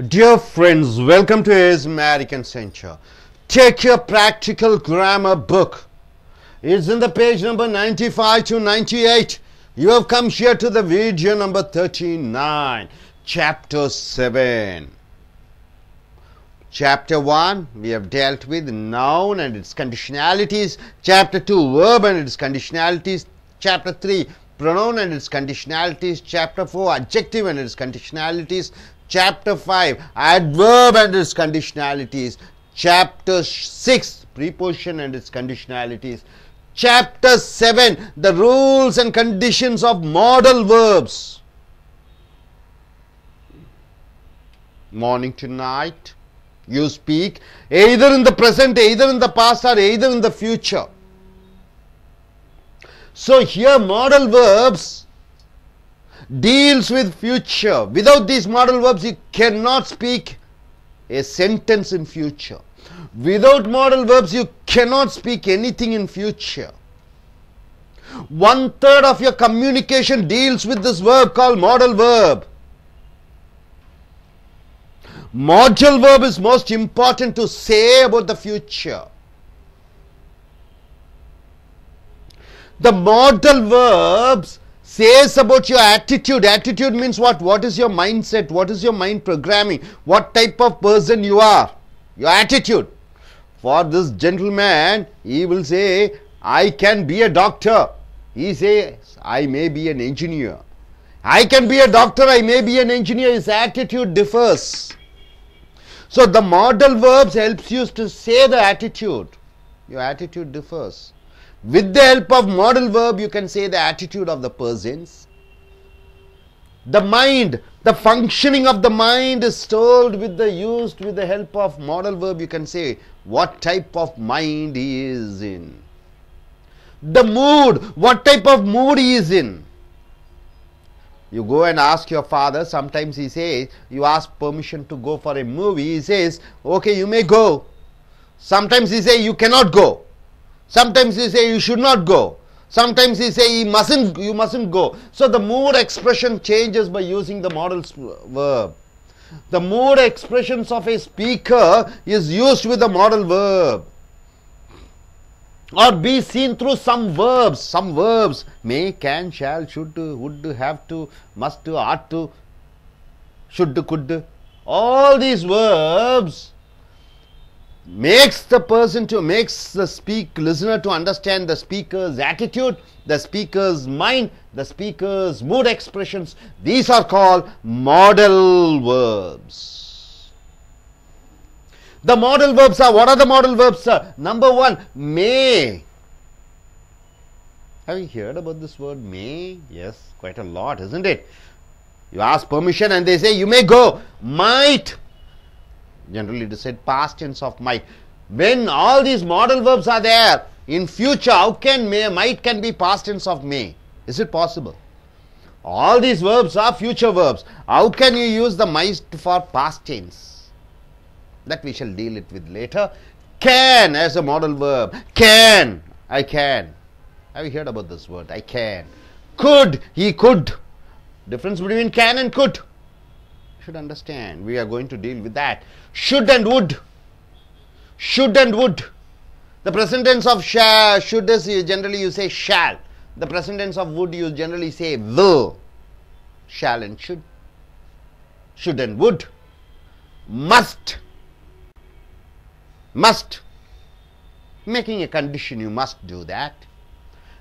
Dear friends, welcome to his American Center. Take your practical grammar book. It's in the page number 95 to 98. You have come here to the video number 39, chapter 7. Chapter 1, we have dealt with noun and its conditionalities. Chapter 2, verb and its conditionalities. Chapter 3, pronoun and its conditionalities. Chapter 4, adjective and its conditionalities. Chapter 5, adverb and its conditionalities. Chapter 6, preposition and its conditionalities. Chapter 7, the rules and conditions of modal verbs. Morning to night, you speak either in the present, either in the past, or either in the future. So here modal verbs deals with future. Without these modal verbs, you cannot speak a sentence in future. Without modal verbs, you cannot speak anything in future. 1/3 of your communication deals with this verb called modal verb. Modal verb is most important to say about the future. The modal verbs says about your attitude. Attitude means what? What is your mindset? What is your mind programming? What type of person you are? Your attitude. For this gentleman, he will say, I can be a doctor. He says, I may be an engineer. I can be a doctor, I may be an engineer. His attitude differs. So the modal verbs helps you to say the attitude. Your attitude differs. With the help of modal verb, you can say the attitude of the persons. The mind, the functioning of the mind is told used with the help of modal verb. You can say what type of mind he is in. The mood, what type of mood he is in. You go and ask your father, sometimes he says, you ask permission to go for a movie, he says, okay, you may go. Sometimes he says, you cannot go. Sometimes he say you should not go. Sometimes he say you mustn't go. So the mood expression changes by using the modal verb. The mood expressions of a speaker is used with the modal verb. Or be seen through some verbs. Some verbs may, can, shall, should, would, have to, must to, ought to, should, could. All these verbs makes the listener to understand the speaker's attitude, the speaker's mind, the speaker's mood expressions. These are called modal verbs. The modal verbs are, what are the modal verbs? Number 1, may. Have you heard about this word may? Yes, quite a lot, isn't it? You ask permission and they say you may go. Might. Generally it is said past tense of might. When all these modal verbs are there, in future, how can might can be past tense of may? Is it possible? All these verbs are future verbs. How can you use the might for past tense? That we shall deal it with later. Can as a modal verb. Can, I can. Have you heard about this word? I can. Could, he could. Difference between can and could. Should understand. We are going to deal with that. Should and would. Should and would. The present tense of should is generally you say shall. The present tense of would you generally say will. Shall and should. Should and would. Must. Must. Making a condition, you must do that.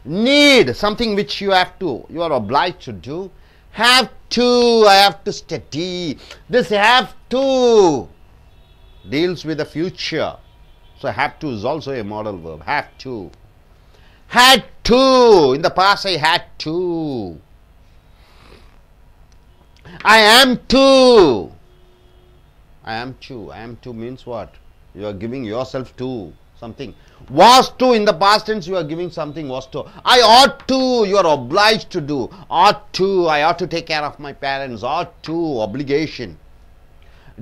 Need, something which you are obliged to do. Have to, I have to study. This have to deals with the future. So have to is also a modal verb. Have to. Had to. In the past I had to. I am to. I am to. I am to means what? You are giving yourself to something. Was to, in the past tense you are giving something was to. I ought to, you are obliged to do. Ought to, I ought to take care of my parents. Ought to, obligation.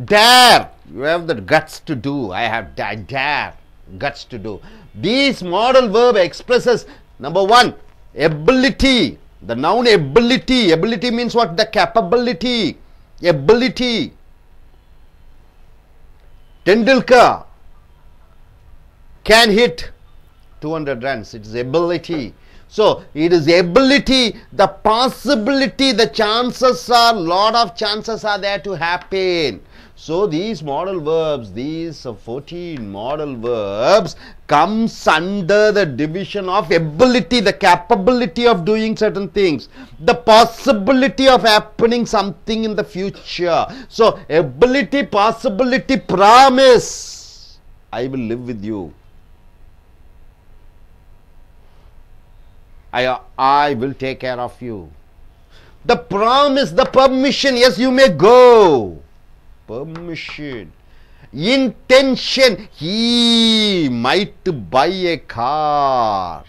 Dare, you have the guts to do. I have dare, guts to do. These modal verb expresses, number 1, ability. The noun ability. Ability means what? The capability. Ability. Tendulkar can hit 200 runs. It is ability. So it is ability, the possibility, the chances are, lot of chances are there to happen. So these modal verbs, these 14 modal verbs comes under the division of ability, the capability of doing certain things, the possibility of happening something in the future. So ability, possibility, promise. I will live with you. I will take care of you. The promise, the permission, yes, you may go. Permission. Intention, he might buy a car.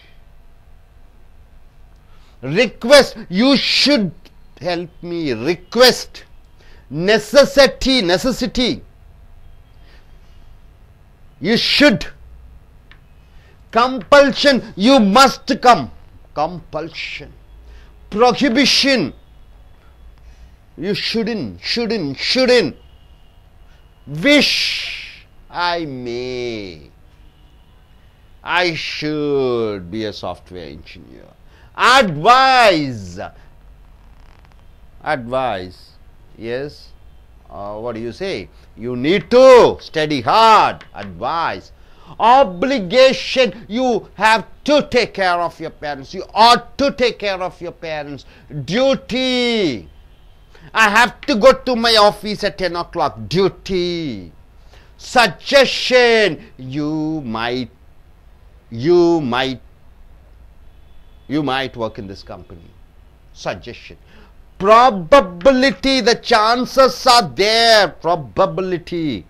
Request, you should help me. Request. Necessity. You should. Compulsion, you must come. Compulsion. Prohibition, you shouldn't. Wish, I may. I should be a software engineer. Advise. Yes. What do you say? You need to study hard. Advise. Obligation, you have to take care of your parents. You ought to take care of your parents. Duty, I have to go to my office at 10 o'clock. Duty. Suggestion, you might work in this company. Suggestion. Probability, the chances are there. Probability.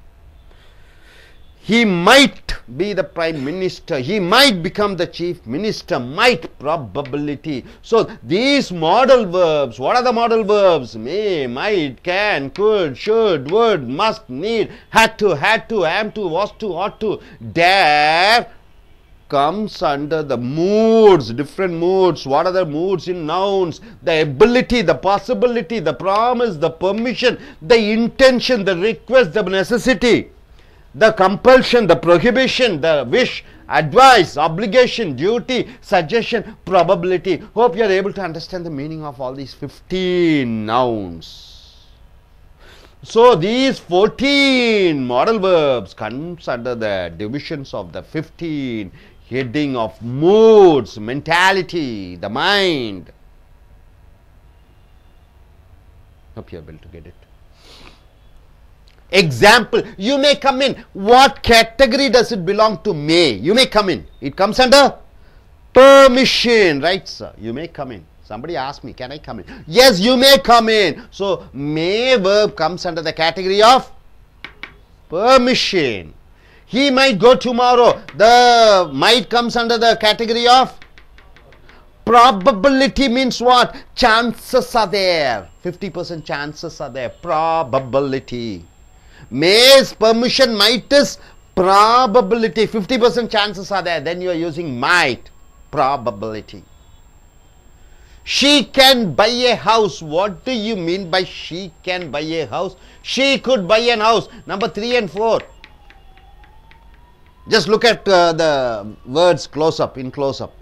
He might be the prime minister. He might become the chief minister. Might, probability. So these modal verbs, what are the modal verbs? May, might, can, could, should, would, must, need, had to, am to, was to, ought to, dare, comes under the moods, different moods. What are the moods in nouns? The ability, the possibility, the promise, the permission, the intention, the request, the necessity, the compulsion, the prohibition, the wish, advice, obligation, duty, suggestion, probability. Hope you are able to understand the meaning of all these 15 nouns. So these 14 modal verbs comes under the divisions of the 15 heading of moods, mentality, the mind. Hope you are able to get it. Example, you may come in. What category does it belong to? May. You may come in. It comes under permission, right, sir? You may come in. Somebody asked me, can I come in? Yes, you may come in. So may verb comes under the category of permission. He might go tomorrow. The might comes under the category of probability. Means what? Chances are there. 50% chances are there. Probability. May's permission, might is probability. 50% chances are there. Then you are using might. Probability. She can buy a house. What do you mean by she can buy a house? She could buy a house. Number 3 and 4. Just look at the words close up, in close up.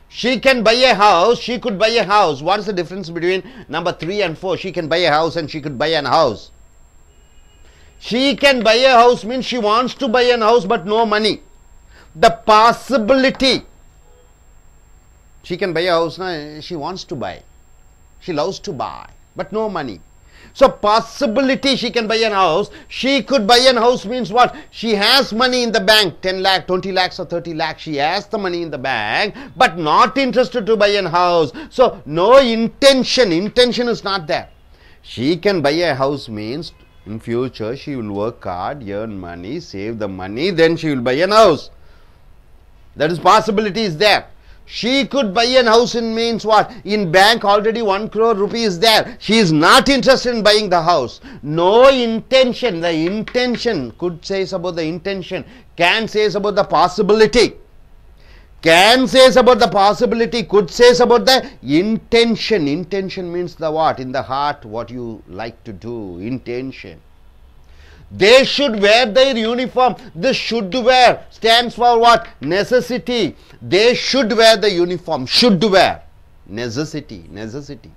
She can buy a house. She could buy a house. What is the difference between number 3 and 4? She can buy a house and she could buy an house. She can buy a house means she wants to buy an house but no money. The possibility. She can buy a house now, she wants to buy. She loves to buy but no money. So possibility, she can buy a house. She could buy a house means what? She has money in the bank, 10 lakh, 20 lakhs or 30 lakhs. She has the money in the bank but not interested to buy a house. So no intention. Intention is not there. She can buy a house means in future she will work hard, earn money, save the money, then she will buy a house. That is possibility is there. She could buy a house in means what? In bank already 1 crore rupees there. She is not interested in buying the house. No intention. The intention could says about the intention. Can says about the possibility. Can says about the possibility. Could says about the intention. Intention means the what? In the heart, what you like to do. Intention. They should wear their uniform. This should wear stands for what? Necessity. They should wear the uniform. Should wear. Necessity. Necessity.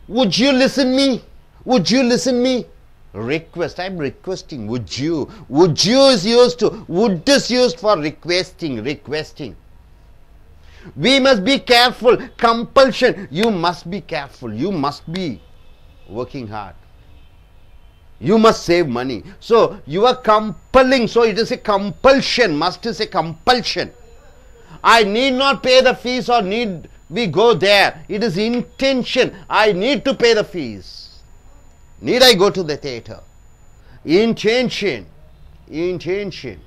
Would you listen me? Would you listen me? Request. I am requesting. Would you? Would you is used to. Would is used for requesting. Requesting. We must be careful. Compulsion. You must be careful. You must be working hard. You must save money. So you are compelling. So it is a compulsion. Must is a compulsion. I need not pay the fees or need we go there. It is intention. I need to pay the fees. Need I go to the theatre? Intention. Intention.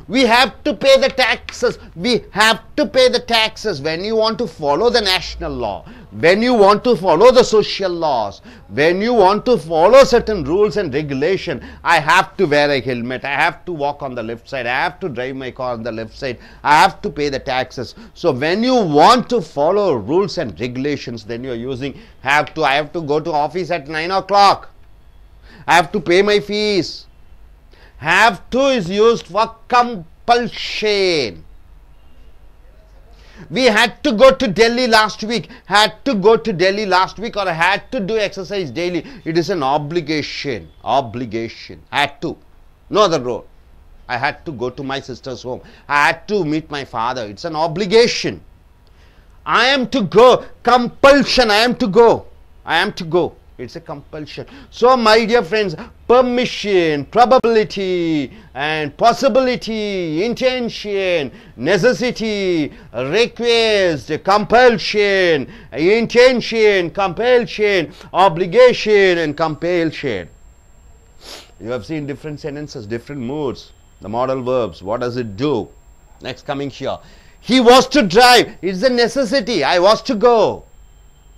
We have to pay the taxes. We have to pay the taxes when you want to follow the national law, when you want to follow the social laws, when you want to follow certain rules and regulation. I have to wear a helmet. I have to walk on the left side. I have to drive my car on the left side. I have to pay the taxes. So when you want to follow rules and regulations, then you are using I have to go to office at 9 o'clock. I have to pay my fees. Have to is used for compulsion. We had to go to Delhi last week. Had to go to Delhi last week, or had to do exercise daily. It is an obligation. Obligation. Had to. No other role. I had to go to my sister's home. I had to meet my father. It's an obligation. I am to go. Compulsion. I am to go. I am to go. It's a compulsion. So my dear friends, permission, probability and possibility, intention, necessity, request, compulsion, intention, compulsion, obligation and compulsion. You have seen different sentences, different moods. The modal verbs, what does it do? Next coming here. He was to drive. It's a necessity. I was to go.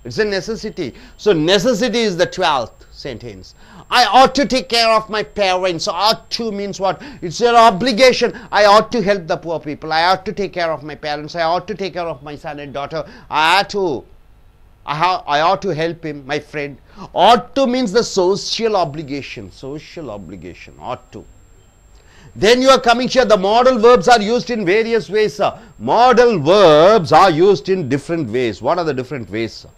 It's a necessity. So necessity is the 12th sentence. I ought to take care of my parents. Ought to means what? It's an obligation. I ought to help the poor people. I ought to take care of my parents. I ought to take care of my son and daughter. I ought to help him, my friend. Ought to means the social obligation. Social obligation. Ought to. Then you are coming here. The modal verbs are used in various ways, sir. Modal verbs are used in different ways. What are the different ways, sir?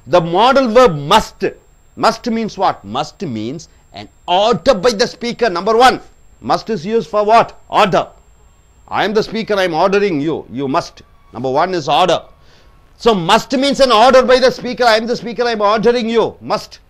The modal verb must. Must means what? Must means an order by the speaker. Number one. Must is used for what? Order. I am the speaker. I am ordering you. You must. Number one is order. So must means an order by the speaker. I am the speaker. I am ordering you. Must.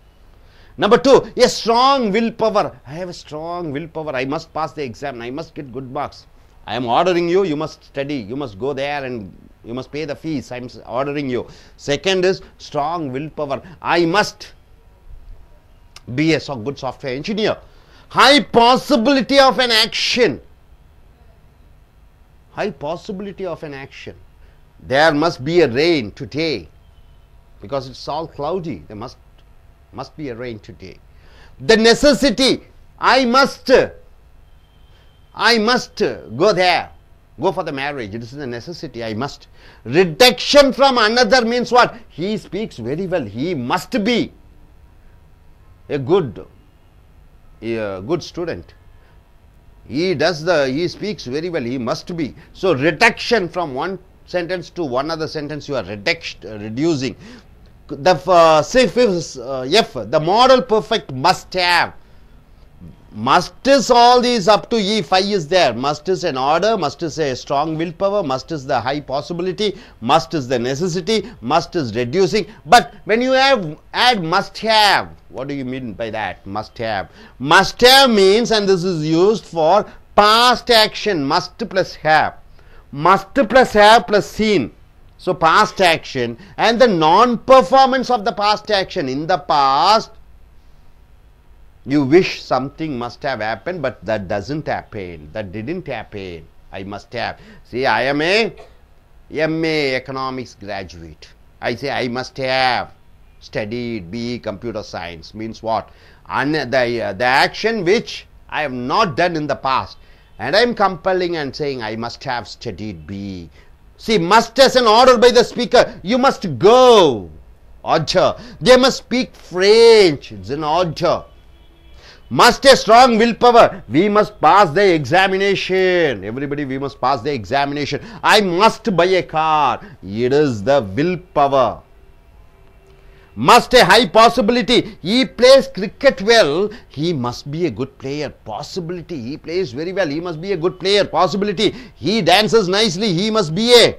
Number two, a strong willpower. I have a strong willpower. I must pass the exam. I must get good marks. I am ordering you. You must study. You must go there and you must pay the fees. I am ordering you. Second is strong willpower. I must be a good software engineer. High possibility of an action. High possibility of an action. There must be a rain today because it's all cloudy. There must be a rain today. The necessity. I must go there. Go for the marriage. It is a necessity. I must. Reduction from another means what? He speaks very well. He must be a good student. He speaks very well. He must be. So reduction from one sentence to one other sentence, you are reducing. The the modal perfect must have. Must is all these up to E. Phi is there. Must is an order. Must is a strong willpower. Must is the high possibility. Must is the necessity. Must is reducing. But when you add must have, what do you mean by that? Must have. Must have means, and this is used for past action. Must plus have. Must plus have plus seen. So past action and the non-performance of the past action. In the past, you wish something must have happened, but that doesn't happen. That didn't happen. I must have. See, I am a MA economics graduate. I say I must have studied BE computer science. Means what? The action which I have not done in the past. And I am compelling and saying I must have studied BE. See, must as an order by the speaker. You must go. Order. They must speak French. It's an order. Must a strong willpower. We must pass the examination. Everybody, we must pass the examination. I must buy a car. It is the willpower. Must a high possibility. He plays cricket well. He must be a good player. Possibility. He plays very well. He must be a good player. Possibility. He dances nicely. He must be a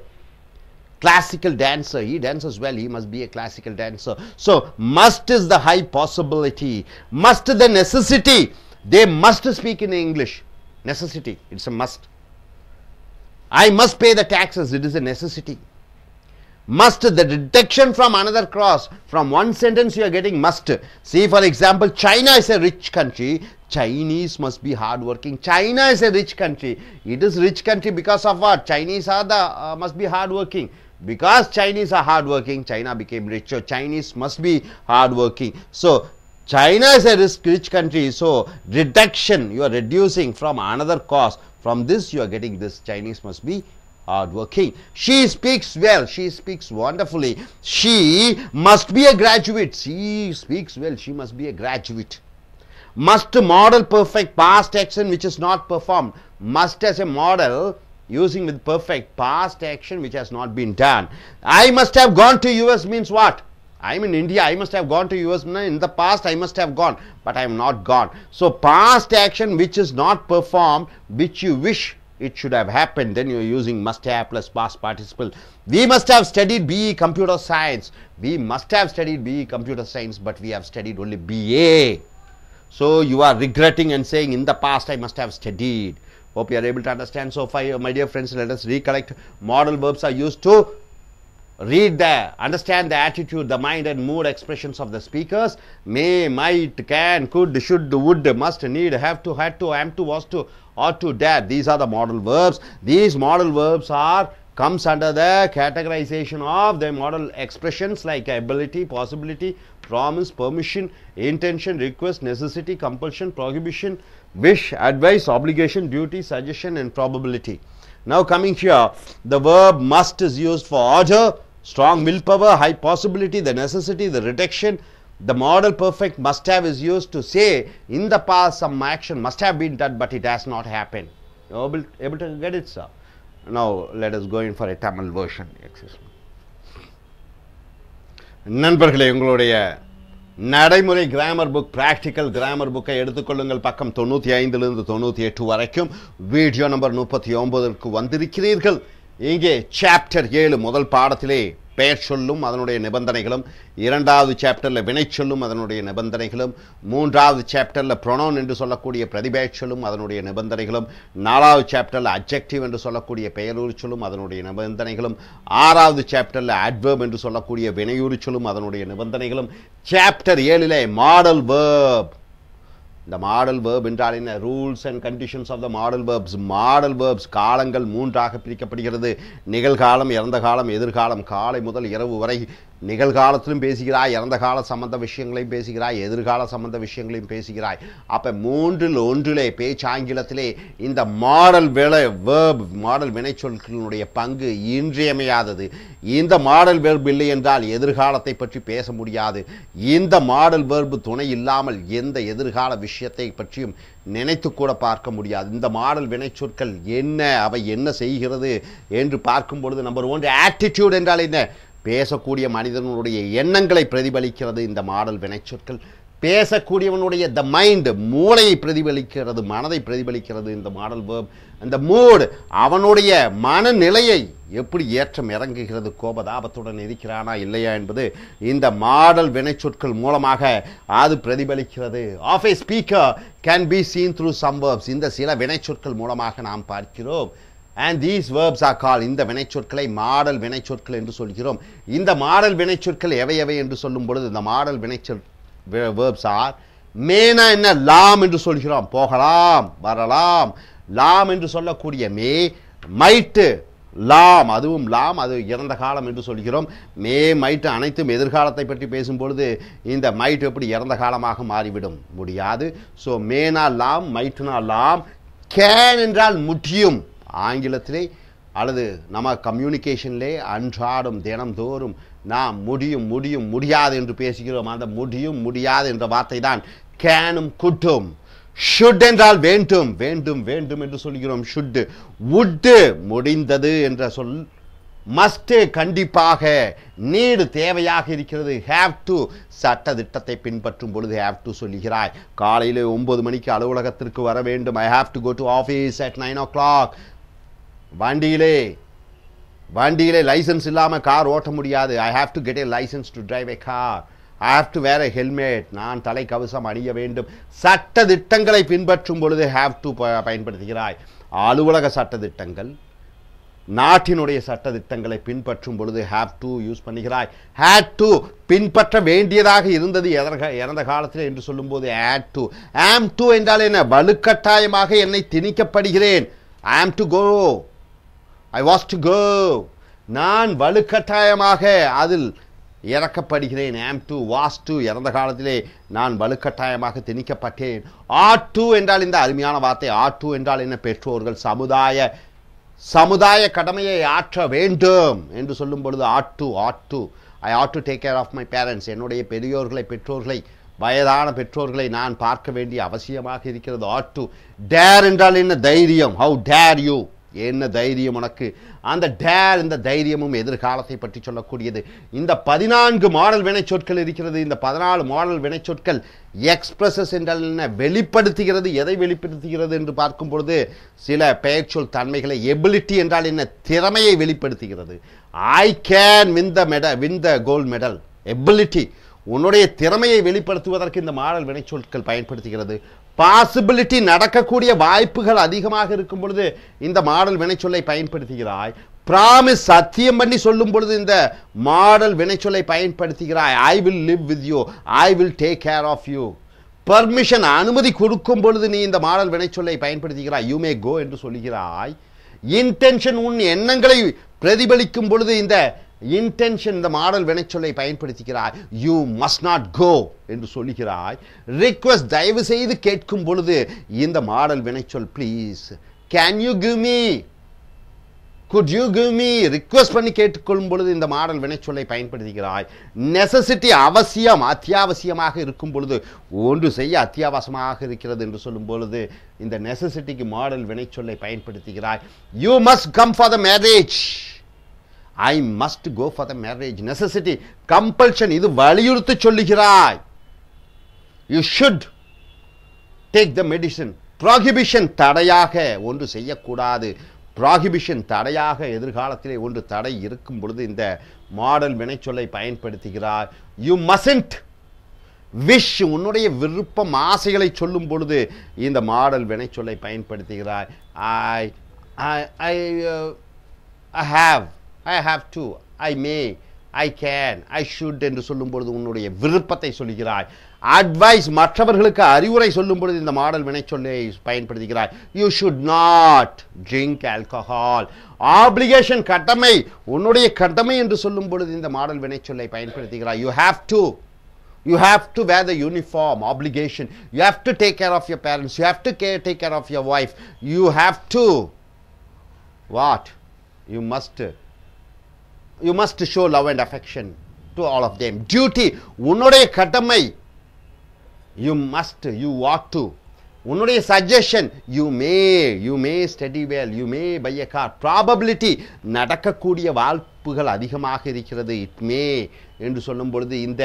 classical dancer. He dances well. He must be a classical dancer. So, must is the high possibility. Must the necessity. They must speak in English. Necessity. It's a must. I must pay the taxes. It is a necessity. Must, the deduction from another clause. From one sentence you are getting must. See, for example, China is a rich country. Chinese must be hardworking. China is a rich country. It is rich country because of what? Chinese are the must be hardworking. Because Chinese are hardworking, China became richer. Chinese must be hardworking. So, China is a rich country. So, reduction, you are reducing from another cause. From this, you are getting this. Chinese must be hardworking. She speaks well. She speaks wonderfully. She must be a graduate. She speaks well. She must be a graduate. Must model perfect past action which is not performed. Must as a model using with perfect past action which has not been done. I must have gone to US means what? I am in India. I must have gone to US. In the past I must have gone, but I am not gone. So past action which is not performed, which you wish it should have happened, then you are using must have plus past participle. We must have studied BE computer science. We must have studied BE computer science, but we have studied only BA. So you are regretting and saying in the past I must have studied. Hope you are able to understand. So far, my dear friends, let us recollect. Modal verbs are used to understand the attitude, the mind and mood expressions of the speakers. May, might, can, could, should, would, must, need, have to, had to, am to, was to, ought to, dare. These are the modal verbs. These modal verbs comes under the categorization of the modal expressions like ability, possibility, promise, permission, intention, request, necessity, compulsion, prohibition, wish, advice, obligation, duty, suggestion and probability. Now coming here, the verb must is used for order, strong willpower, high possibility, the necessity, the reduction. The modal perfect must have is used to say in the past some action must have been done but it has not happened. You are able to get it, sir? Now let us go in for a Tamil version. நண்பர்களே, உங்களுடைய நடைமுறை grammar book, practical grammar புக்கை எடுத்துக்கொள்ளுங்கள். பக்கம் 95 98 வரைக்கும் video number 39க்கு வந்திருக்கிறீர்கள். இங்கே chapter 7 முதல் பாடத்திலே பெயர் சொல்லும் அதனுடைய நிபந்தனைகளும், இரண்டாவது சாப்டரில் வினை சொல்லும் அதனுடைய நிபந்தனைகளும், மூன்றாவது சாப்டரில் ப்ரொனவுன் என்று சொல்லக்கூடிய பிரதிபெயர் சொல்லும் அதனுடைய நிபந்தனைகளும், நாலாவது சாப்டரில் அட்ஜெக்டிவ் என்று சொல்லக்கூடிய பெயரூறு சொல்லும் அதனுடைய நிபந்தனைகளும், ஆறாவது சாப்டரில் அட்வெர்ப் என்று சொல்லக்கூடிய வினையூறு சொல்லும் அதனுடைய நிபந்தனைகளும், சாப்டர் 7லே மாடல் வேர்ப். இந்த மாடல் வேர்ப் என்றால் என்ன? Rules and conditions of the modal verbs. Modal verbs காலங்கள் மூன்றாக பிரிக்கப்படுகிறது. நிகழ்காலம், இறந்த காலம், எதிர்காலம். காலை முதல் இரவு வரை நிகழ்காலத்திலும் பேசுகிறாய், இறந்த கால சம்பந்த விஷயங்களையும் பேசுகிறாய், எதிர்கால சம்பந்த விஷயங்களையும் பேசுகிறாய். அப்போ மூன்றில் ஒன்றிலே பேச்சாங்கிலத்திலே இந்த மாடல் வேர்ப், மாடல் வினைச்சொற்களினுடைய பங்கு இன்றியமையாதது. இந்த மாடல் வேர்ப் இல்லை என்றால் எதிர்காலத்தை பற்றி பேச முடியாது. இந்த மாடல் வேர்ப் துணை இல்லாமல் எந்த எதிர்கால விஷயத்தை பற்றியும் நினைத்து கூட பார்க்க முடியாது. இந்த மாடல் வினைச்சொற்கள் என்ன, அவை என்ன செய்கிறது என்று பார்க்கும் பொழுது, நம்பர் 1 ஆட்டிடியூட் என்றால் என்ன? பேசக்கூடிய மனிதனுடைய எண்ணங்களை பிரதிபலிக்கிறது இந்த மாடல் வினைச்சொற்கள். பேசக்கூடியவனுடைய த மைண்ட், மூளையை பிரதிபலிக்கிறது, மனதை பிரதிபலிக்கிறது இந்த மாடல் வேர்ப். அந்த மூட், அவனுடைய மனநிலையை எப்படி ஏற்றம் இறங்குகிறது, கோபதாபத்துடன் இருக்கிறானா இல்லையா என்பது இந்த மாடல் வினைச்சொற்கள் மூலமாக அது பிரதிபலிக்கிறது. Of a speaker can be seen through some verbs. இந்த சில வினைச்சொற்கள் மூலமாக நாம் பார்க்கிறோம். And these verbs are called, இந்த வினைச்சொற்களை மாடல் வினைச்சொற்கள் என்று சொல்கிறோம். இந்த மாடல் வினைச்சொற்கள் எவை எவை என்று சொல்லும் பொழுது, இந்த மாடல் வினைச்சொல் verbs are, மேனா என்ன? லாம் என்று சொல்கிறோம், போகலாம், வரலாம். லாம் என்று சொல்லக்கூடிய மே, மைட்டு, லாம், அதுவும் லாம், அது இறந்த காலம் என்று சொல்கிறோம். மே, மைட்டு அனைத்தும் எதிர்காலத்தை பற்றி பேசும்பொழுது இந்த மைட் எப்படி இறந்த காலமாக மாறிவிடும்? முடியாது. ஸோ மேனா லாம், மைட்டுனா லாம். கேன் என்றால் முடியும். ஆங்கிலத்திலே அல்லது நம்ம கம்யூனிகேஷன்லே அன்றாடம் தினம்தோறும் நாம் முடியும் முடியும் முடியாது என்று பேசுகிறோம். அந்த முடியும் முடியாது என்ற வார்த்தை தான் கேனும் குட்டும். ஷுட் என்றால் வேண்டும் வேண்டும் வேண்டும் என்று சொல்கிறோம். ஷுட். would முடிந்தது என்ற சொல். must கண்டிப்பாக. need தேவையாக இருக்கிறது. have to சட்ட திட்டத்தை பின்பற்றும் பொழுது have to சொல்லுகிறாய். காலையில் 9 மணிக்கு அலுவலகத்திற்கு வர வேண்டும். I have to go to office at 9 o'clock. வண்டியிலே லைசன்ஸ் இல்லாமல் கார் ஓட்ட முடியாது. I have to get a license to drive a car. I have to wear a helmet. நான் தலை கவசம் அணிய வேண்டும். சட்ட திட்டங்களை பின்பற்றும் பொழுது have to பயன்படுத்துகிறாய். அலுவலக சட்ட திட்டங்கள், நாட்டினுடைய சட்ட திட்டங்களை பின்பற்றும் பொழுது have to யூஸ் பண்ணுகிறாய். had to பின்பற்ற வேண்டியதாக இருந்தது இறந்த காலத்தில் என்று சொல்லும்போது had to. am to என்றால் என்ன? வலுக்கட்டாயமாக என்னை திணிக்கப்படுகிறேன். I am to go. I was to go. நான் வலுக்கட்டாயமாக அதில் இறக்கப்படுகிறேன். am to, was to இறந்த காலத்திலே நான் வலுக்கட்டாயமாக திணிக்கப்பட்டேன். ought to என்றால் இந்த அருமையான வார்த்தை. ought to என்றால் என்ன? பெற்றோர்கள் சமுதாய கடமையை ஆற்ற வேண்டும் என்று சொல்லும் பொழுது ought to. I ought to take care of my parents. என்னுடைய பெற்றோர்களை வயதான பெற்றோர்களை நான் பார்க்க வேண்டிய அவசியமாக இருக்கிறது. ought to. dare என்றால் என்ன? தைரியம். how dare you. என்ன தைரியம் உனக்கு? அந்த டேர், இந்த தைரியமும் எதிர்காலத்தை பற்றி சொல்லக்கூடியது. இந்த 14 மாடல் வினைச்சொற்கள் இருக்கிறது. இந்த 14 மாடல் வினைச்சொற்கள் எக்ஸ்பிரஸஸ் என்றால் என்ன? வெளிப்படுத்துகிறது. எதை வெளிப்படுத்துகிறது என்று பார்க்கும் பொழுது சில பெயர்ச்சொல் தன்மைகளை. எபிலிட்டி என்றால் என்ன? திறமையை வெளிப்படுத்துகிறது. I can win the gold medal. Ability, உன்னுடைய திறமையை வெளிப்படுத்துவதற்கு இந்த மாடல் வினைச்சொற்கள் பயன்படுத்துகிறது. பாசிபிலிட்டி, நடக்கக்கூடிய வாய்ப்புகள் அதிகமாக இருக்கும் பொழுது இந்த மாடல் வினைச்சொல்லை பயன்படுத்துகிறாய். ப்ராமிஸ், சத்தியம் பண்ணி சொல்லும் பொழுது இந்த மாடல் வினைச்சொல்லை பயன்படுத்துகிறாய். I will live with you. I will take care of you. Permission, அனுமதி கொடுக்கும் பொழுது நீ இந்த மாடல் வினைச்சொல்லை பயன்படுத்துகிறாய். யூ மே கோ என்று சொல்லுகிறாய். இன்டென்ஷன், உன் எண்ணங்களை பிரதிபலிக்கும் பொழுது இந்த இன்டென்ஷன், இந்த மாடல் வினைச்சொல்லை பயன்படுத்துகிறாய். யூ மஸ்ட் நாட் கோ என்று சொல்லுகிறாய். ரிக்வெஸ்ட், தயவு செய்து கேட்கும் பொழுது இந்த மாடல் வினைச்சொல் please, can you give me, good you give me, request பண்ணி கேட்டுக்கொள்ளும் பொழுது இந்த மாடல் வினைச்சொல்லை பயன்படுத்துகிறாய். நெசசிட்டி, அவசியம், அத்தியாவசியமாக இருக்கும் பொழுது, ஒன்று செய்ய அத்தியாவசியமாக இருக்கிறது என்று சொல்லும் பொழுது இந்த நெசசிட்டிக்கு மாடல் வினைச்சொல்லை பயன்படுத்துகிறாய். You must come for the marriage. I must go for the marriage. Necessity, compulsion, இது வலியுறுத்தி சொல்லுகிறாய். You should take the medicine. Prohibition, தடையாக ஒன்று செய்யக்கூடாது. Prohibition, தடையாக எதிர்காலத்திலே ஒன்று தடை இருக்கும் பொழுது இந்த மாடல் வினைச்சொல்லை பயன்படுத்துகிறாய். You mustn't wish, உன்னுடைய விருப்பம், ஆசைகளை சொல்லும் பொழுது இந்த மாடல் வினைச்சொல்லை பயன்படுத்துகிறாய். I have to, I may, I can, I should என்று சொல்லும் பொழுது உன்னுடைய விருப்பத்தை சொல்லுகிறாய். அட்வைஸ், மற்றவர்களுக்கு அறிவுரை சொல்லும் பொழுது இந்த மாடல் வினைச்சொல்லை பயன்படுத்துகிறாய். You should not drink alcohol. Obligation, கடமை, உன்னுடைய கடமை என்று சொல்லும் பொழுது இந்த மாடல் வினைச்சொல்லை பயன்படுத்துகிறாய். You have to wear the uniform. Obligation, you have to take care of your parents. You have to take care of your wife. You have to what? You must show love and affection to all of them. Duty, உன்னுடைய கடமை. You ought to. உன்னுடைய suggestion, you may study well, you may buy a car. Probability, நடக்கக்கூடிய வாய்ப்புகள் அதிகமாக இருக்கிறது. It may என்று சொல்லும் பொழுது இந்த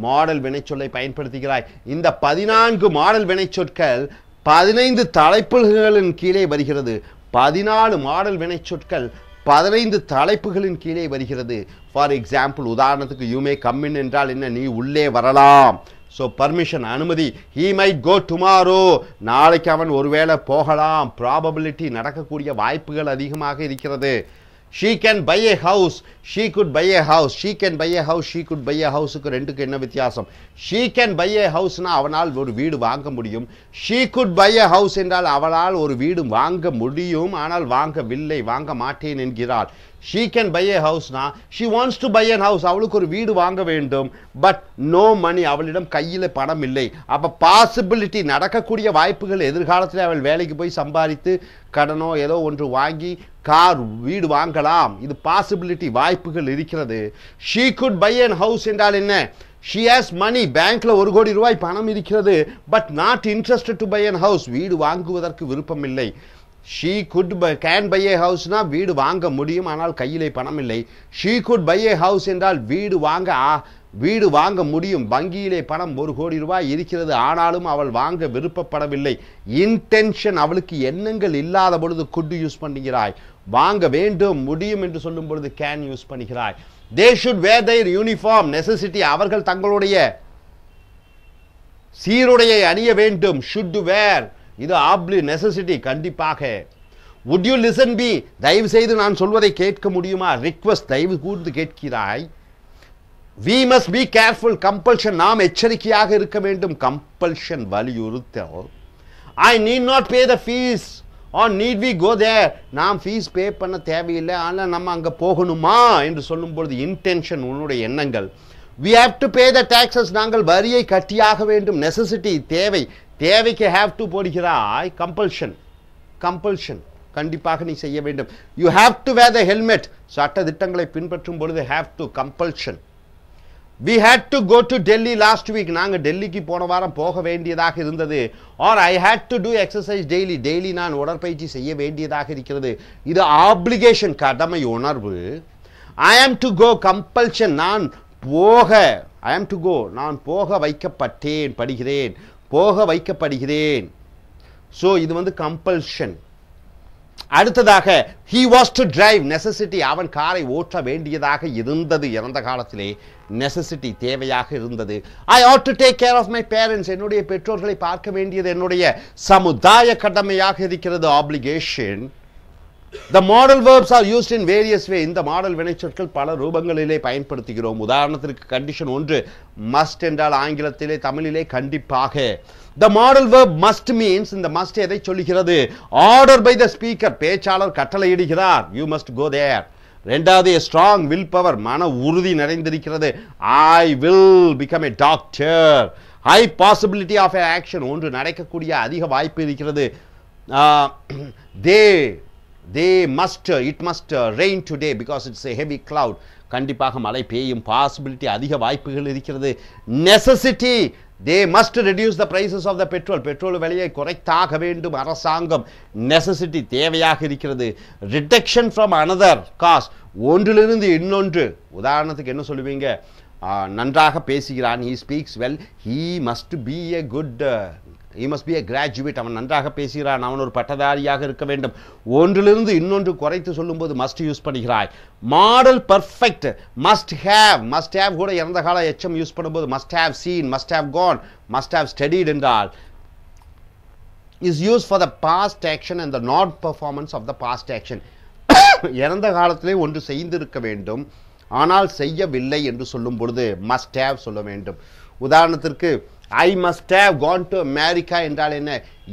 மாடல் வினைச்சொல்லை பயன்படுத்துகிறாய். இந்த 14 மாடல் வினைச்சொற்கள் 15 தலைப்புகளின் கீழே வருகிறது. 14 மாடல் வினைச்சொற்கள் 15 தலைப்புகளின் கீழே வருகிறது. ஃபார் எக்ஸாம்பிள், உதாரணத்துக்கு யூ மே கம் இன் என்றால் என்ன? நீ உள்ளே வரலாம். ஸோ பர்மிஷன், அனுமதி. ஹீ மைட் கோ டுமாரோ, நாளைக்கு அவன் ஒருவேளை போகலாம். ப்ராபபிலிட்டி, நடக்கக்கூடிய வாய்ப்புகள் அதிகமாக இருக்கிறது. She can buy a house. She could buy a house. She can buy a house. She could buy a house. ரெண்டுக்கு என்ன வித்தியாசம்? She can buy a house னா அவனால் ஒரு வீடு வாங்க முடியும். She could buy a house என்றால் அவளால் ஒரு வீடு வாங்க முடியும், ஆனால் வாங்கவில்லை, வாங்க மாட்டேன் என்கிறாள். she can buy a house na, she wants to buy a house, அவளுக்கு ஒரு வீடு வாங்க வேண்டும், but no money, அவளிடம் கையில பணம் இல்லை. அப்ப பாசிபிலிட்டி, நடக்கக்கூடிய வாய்ப்புகள், எதிர்காலத்தில் அவள் வேலைக்கு போய் சம்பாதித்து கடனோ ஏதோ ஒன்று வாங்கி கார் வீடு வாங்கலாம், இது பாசிபிலிட்டி, வாய்ப்புகள் இருக்கிறது. she could buy a house என்றால் என்ன? she has money, பேங்க்ல 1 கோடி ரூபாய் பணம் இருக்கிறது, but not interested to buy a house, வீடு வாங்குவதற்கு விருப்பம் இல்லை. she could can buy a house na, வீடு வாங்க முடியும், ஆனால் கையிலே பணம் இல்லை. she could buy a house என்றால் வீடு வாங்க முடியும், வங்கியிலே பணம் 1 கோடி ரூபாய் இருக்கிறது, ஆனாலும் அவள் வாங்க விருப்பப்படவில்லை. இன்டென்ஷன், அவளுக்கு எண்ணங்கள் இல்லாத பொழுது could யூஸ் பண்ணுகிறாய், வாங்க வேண்டும் முடியும் என்று சொல்லும் பொழுது can யூஸ் பண்ணுகிறாய். they should wear their uniform, necessity, அவர்கள் தங்களுடைய சீருடையை அணிய வேண்டும், should wear, இது ஆப்லி நெசசிட்டி, கண்டிப்பாக. would you listen me, தயவு செய்து நான் சொல்வதை கேட்க முடியுமா, ரிக்வெஸ்ட், தயவு கூர்ந்து கேட்கிறாய். we must be careful, compulsion, நாம் எச்சரிக்கையாக இருக்க வேண்டும், compulsion, வலியுறுத்தல். I need not pay the fees or need we go there, நாம் ஃபீஸ் பே பண்ண தேவையில்லை, ஆனால் நம்ம அங்க போகணுமா என்று சொல்லும் பொழுது இன்டென்ஷன், உன்னுடைய எண்ணங்கள். we have to pay the taxes, நாங்கள் வரியை கட்டியாக வேண்டும், நெசசிட்டி, தேவை, தேவைக்கு have to போடுகிறாய், compulsion, கண்டிப்பாக நீ செய்ய வேண்டும். you have to wear the helmet, சட்ட திட்டங்களை பின்பற்றும் பொழுது have to, compulsion. we had to go to Delhi last week, நாங்க டெல்லிக்கு போன வாரம் போக வேண்டியதாக இருந்தது. or I had to do exercise daily, நான் உடற்பயிற்சி செய்ய வேண்டியதாக இருக்கிறது, இது obligation, கடமை உணர்வு. I am to go, compulsion, நான் போக, I am to go, நான் போக வைக்கப்படுகிறேன். so இது வந்து compulsion. அடுத்ததாக he was to drive, necessity, அவன் காரை ஓட்ட வேண்டியதாக இருந்தது, இறந்த காலத்திலே necessity, தேவையாக இருந்தது. I ought to take care of my parents, என்னுடைய பெற்றோர்களை பார்க்க வேண்டியது என்னுடைய சமுதாய கடமையாக இருக்கிறது, obligation. the modal verbs are used in various way, இந்த மாடல் வினைச்சொற்கள் பல ரூபங்களிலே பயன்படுத்துகிறோம். உதாரணத்திற்கு கண்டிஷன் 1, must என்றால் ஆங்கிலத்திலே, தமிழிலே கண்டிப்பாக. the modal verb must means, இந்த must எதை சொல்லுகிறது, order by the speaker, பேச்சாளர் கட்டளையிடுகிறார், you must go there. இரண்டாவது, strong will power, மன உறுதி நிறைந்திருக்கிறது, I will become a doctor. high possibility of an action, ஒன்று நடக்கக்கூடிய அதிக வாய்ப்பு இருக்கிறது, it must rain today because it's a heavy cloud, கண்டிப்பாக மழை பெய்யும், பாசிபிலிட்டி, அதிக வாய்ப்புகள் இருக்கிறது. necessity, they must reduce the prices of the petrol, petrol விலையை குறைத்தாக வேண்டும் அரசாங்கம், necessity, தேவையாக இருக்கிறது. reduction from another cause, ஒன்றிலிருந்து இன்னொன்று, உதாரணத்துக்கு என்ன சொல்லுவீங்க, நன்றாக பேசுகிறான், he speaks well, he must be a graduate, அவன் நன்றாக பேசுகிறான், அவன் ஒரு பட்டதாரியாக இருக்க வேண்டும். ஒன்றிலிருந்து இன்னொன்று குறைத்து சொல்லும்போது must யூஸ் பண்ணுகிறாய். மாடல் பர்ஃபெக்ட், must have கூட இறந்த கால எச்சம் யூஸ் பண்ணும்போது must have seen, must have gone, must have studied என்றால் is used for the past action and the non performance of the past action. இறந்த காலத்திலே ஒன்று செய்திருக்க வேண்டும், ஆனால் செய்யவில்லை என்று சொல்லும் பொழுது must have சொல்ல வேண்டும். உதாரணத்திற்கு I must have gone to America என்றால் என்ன,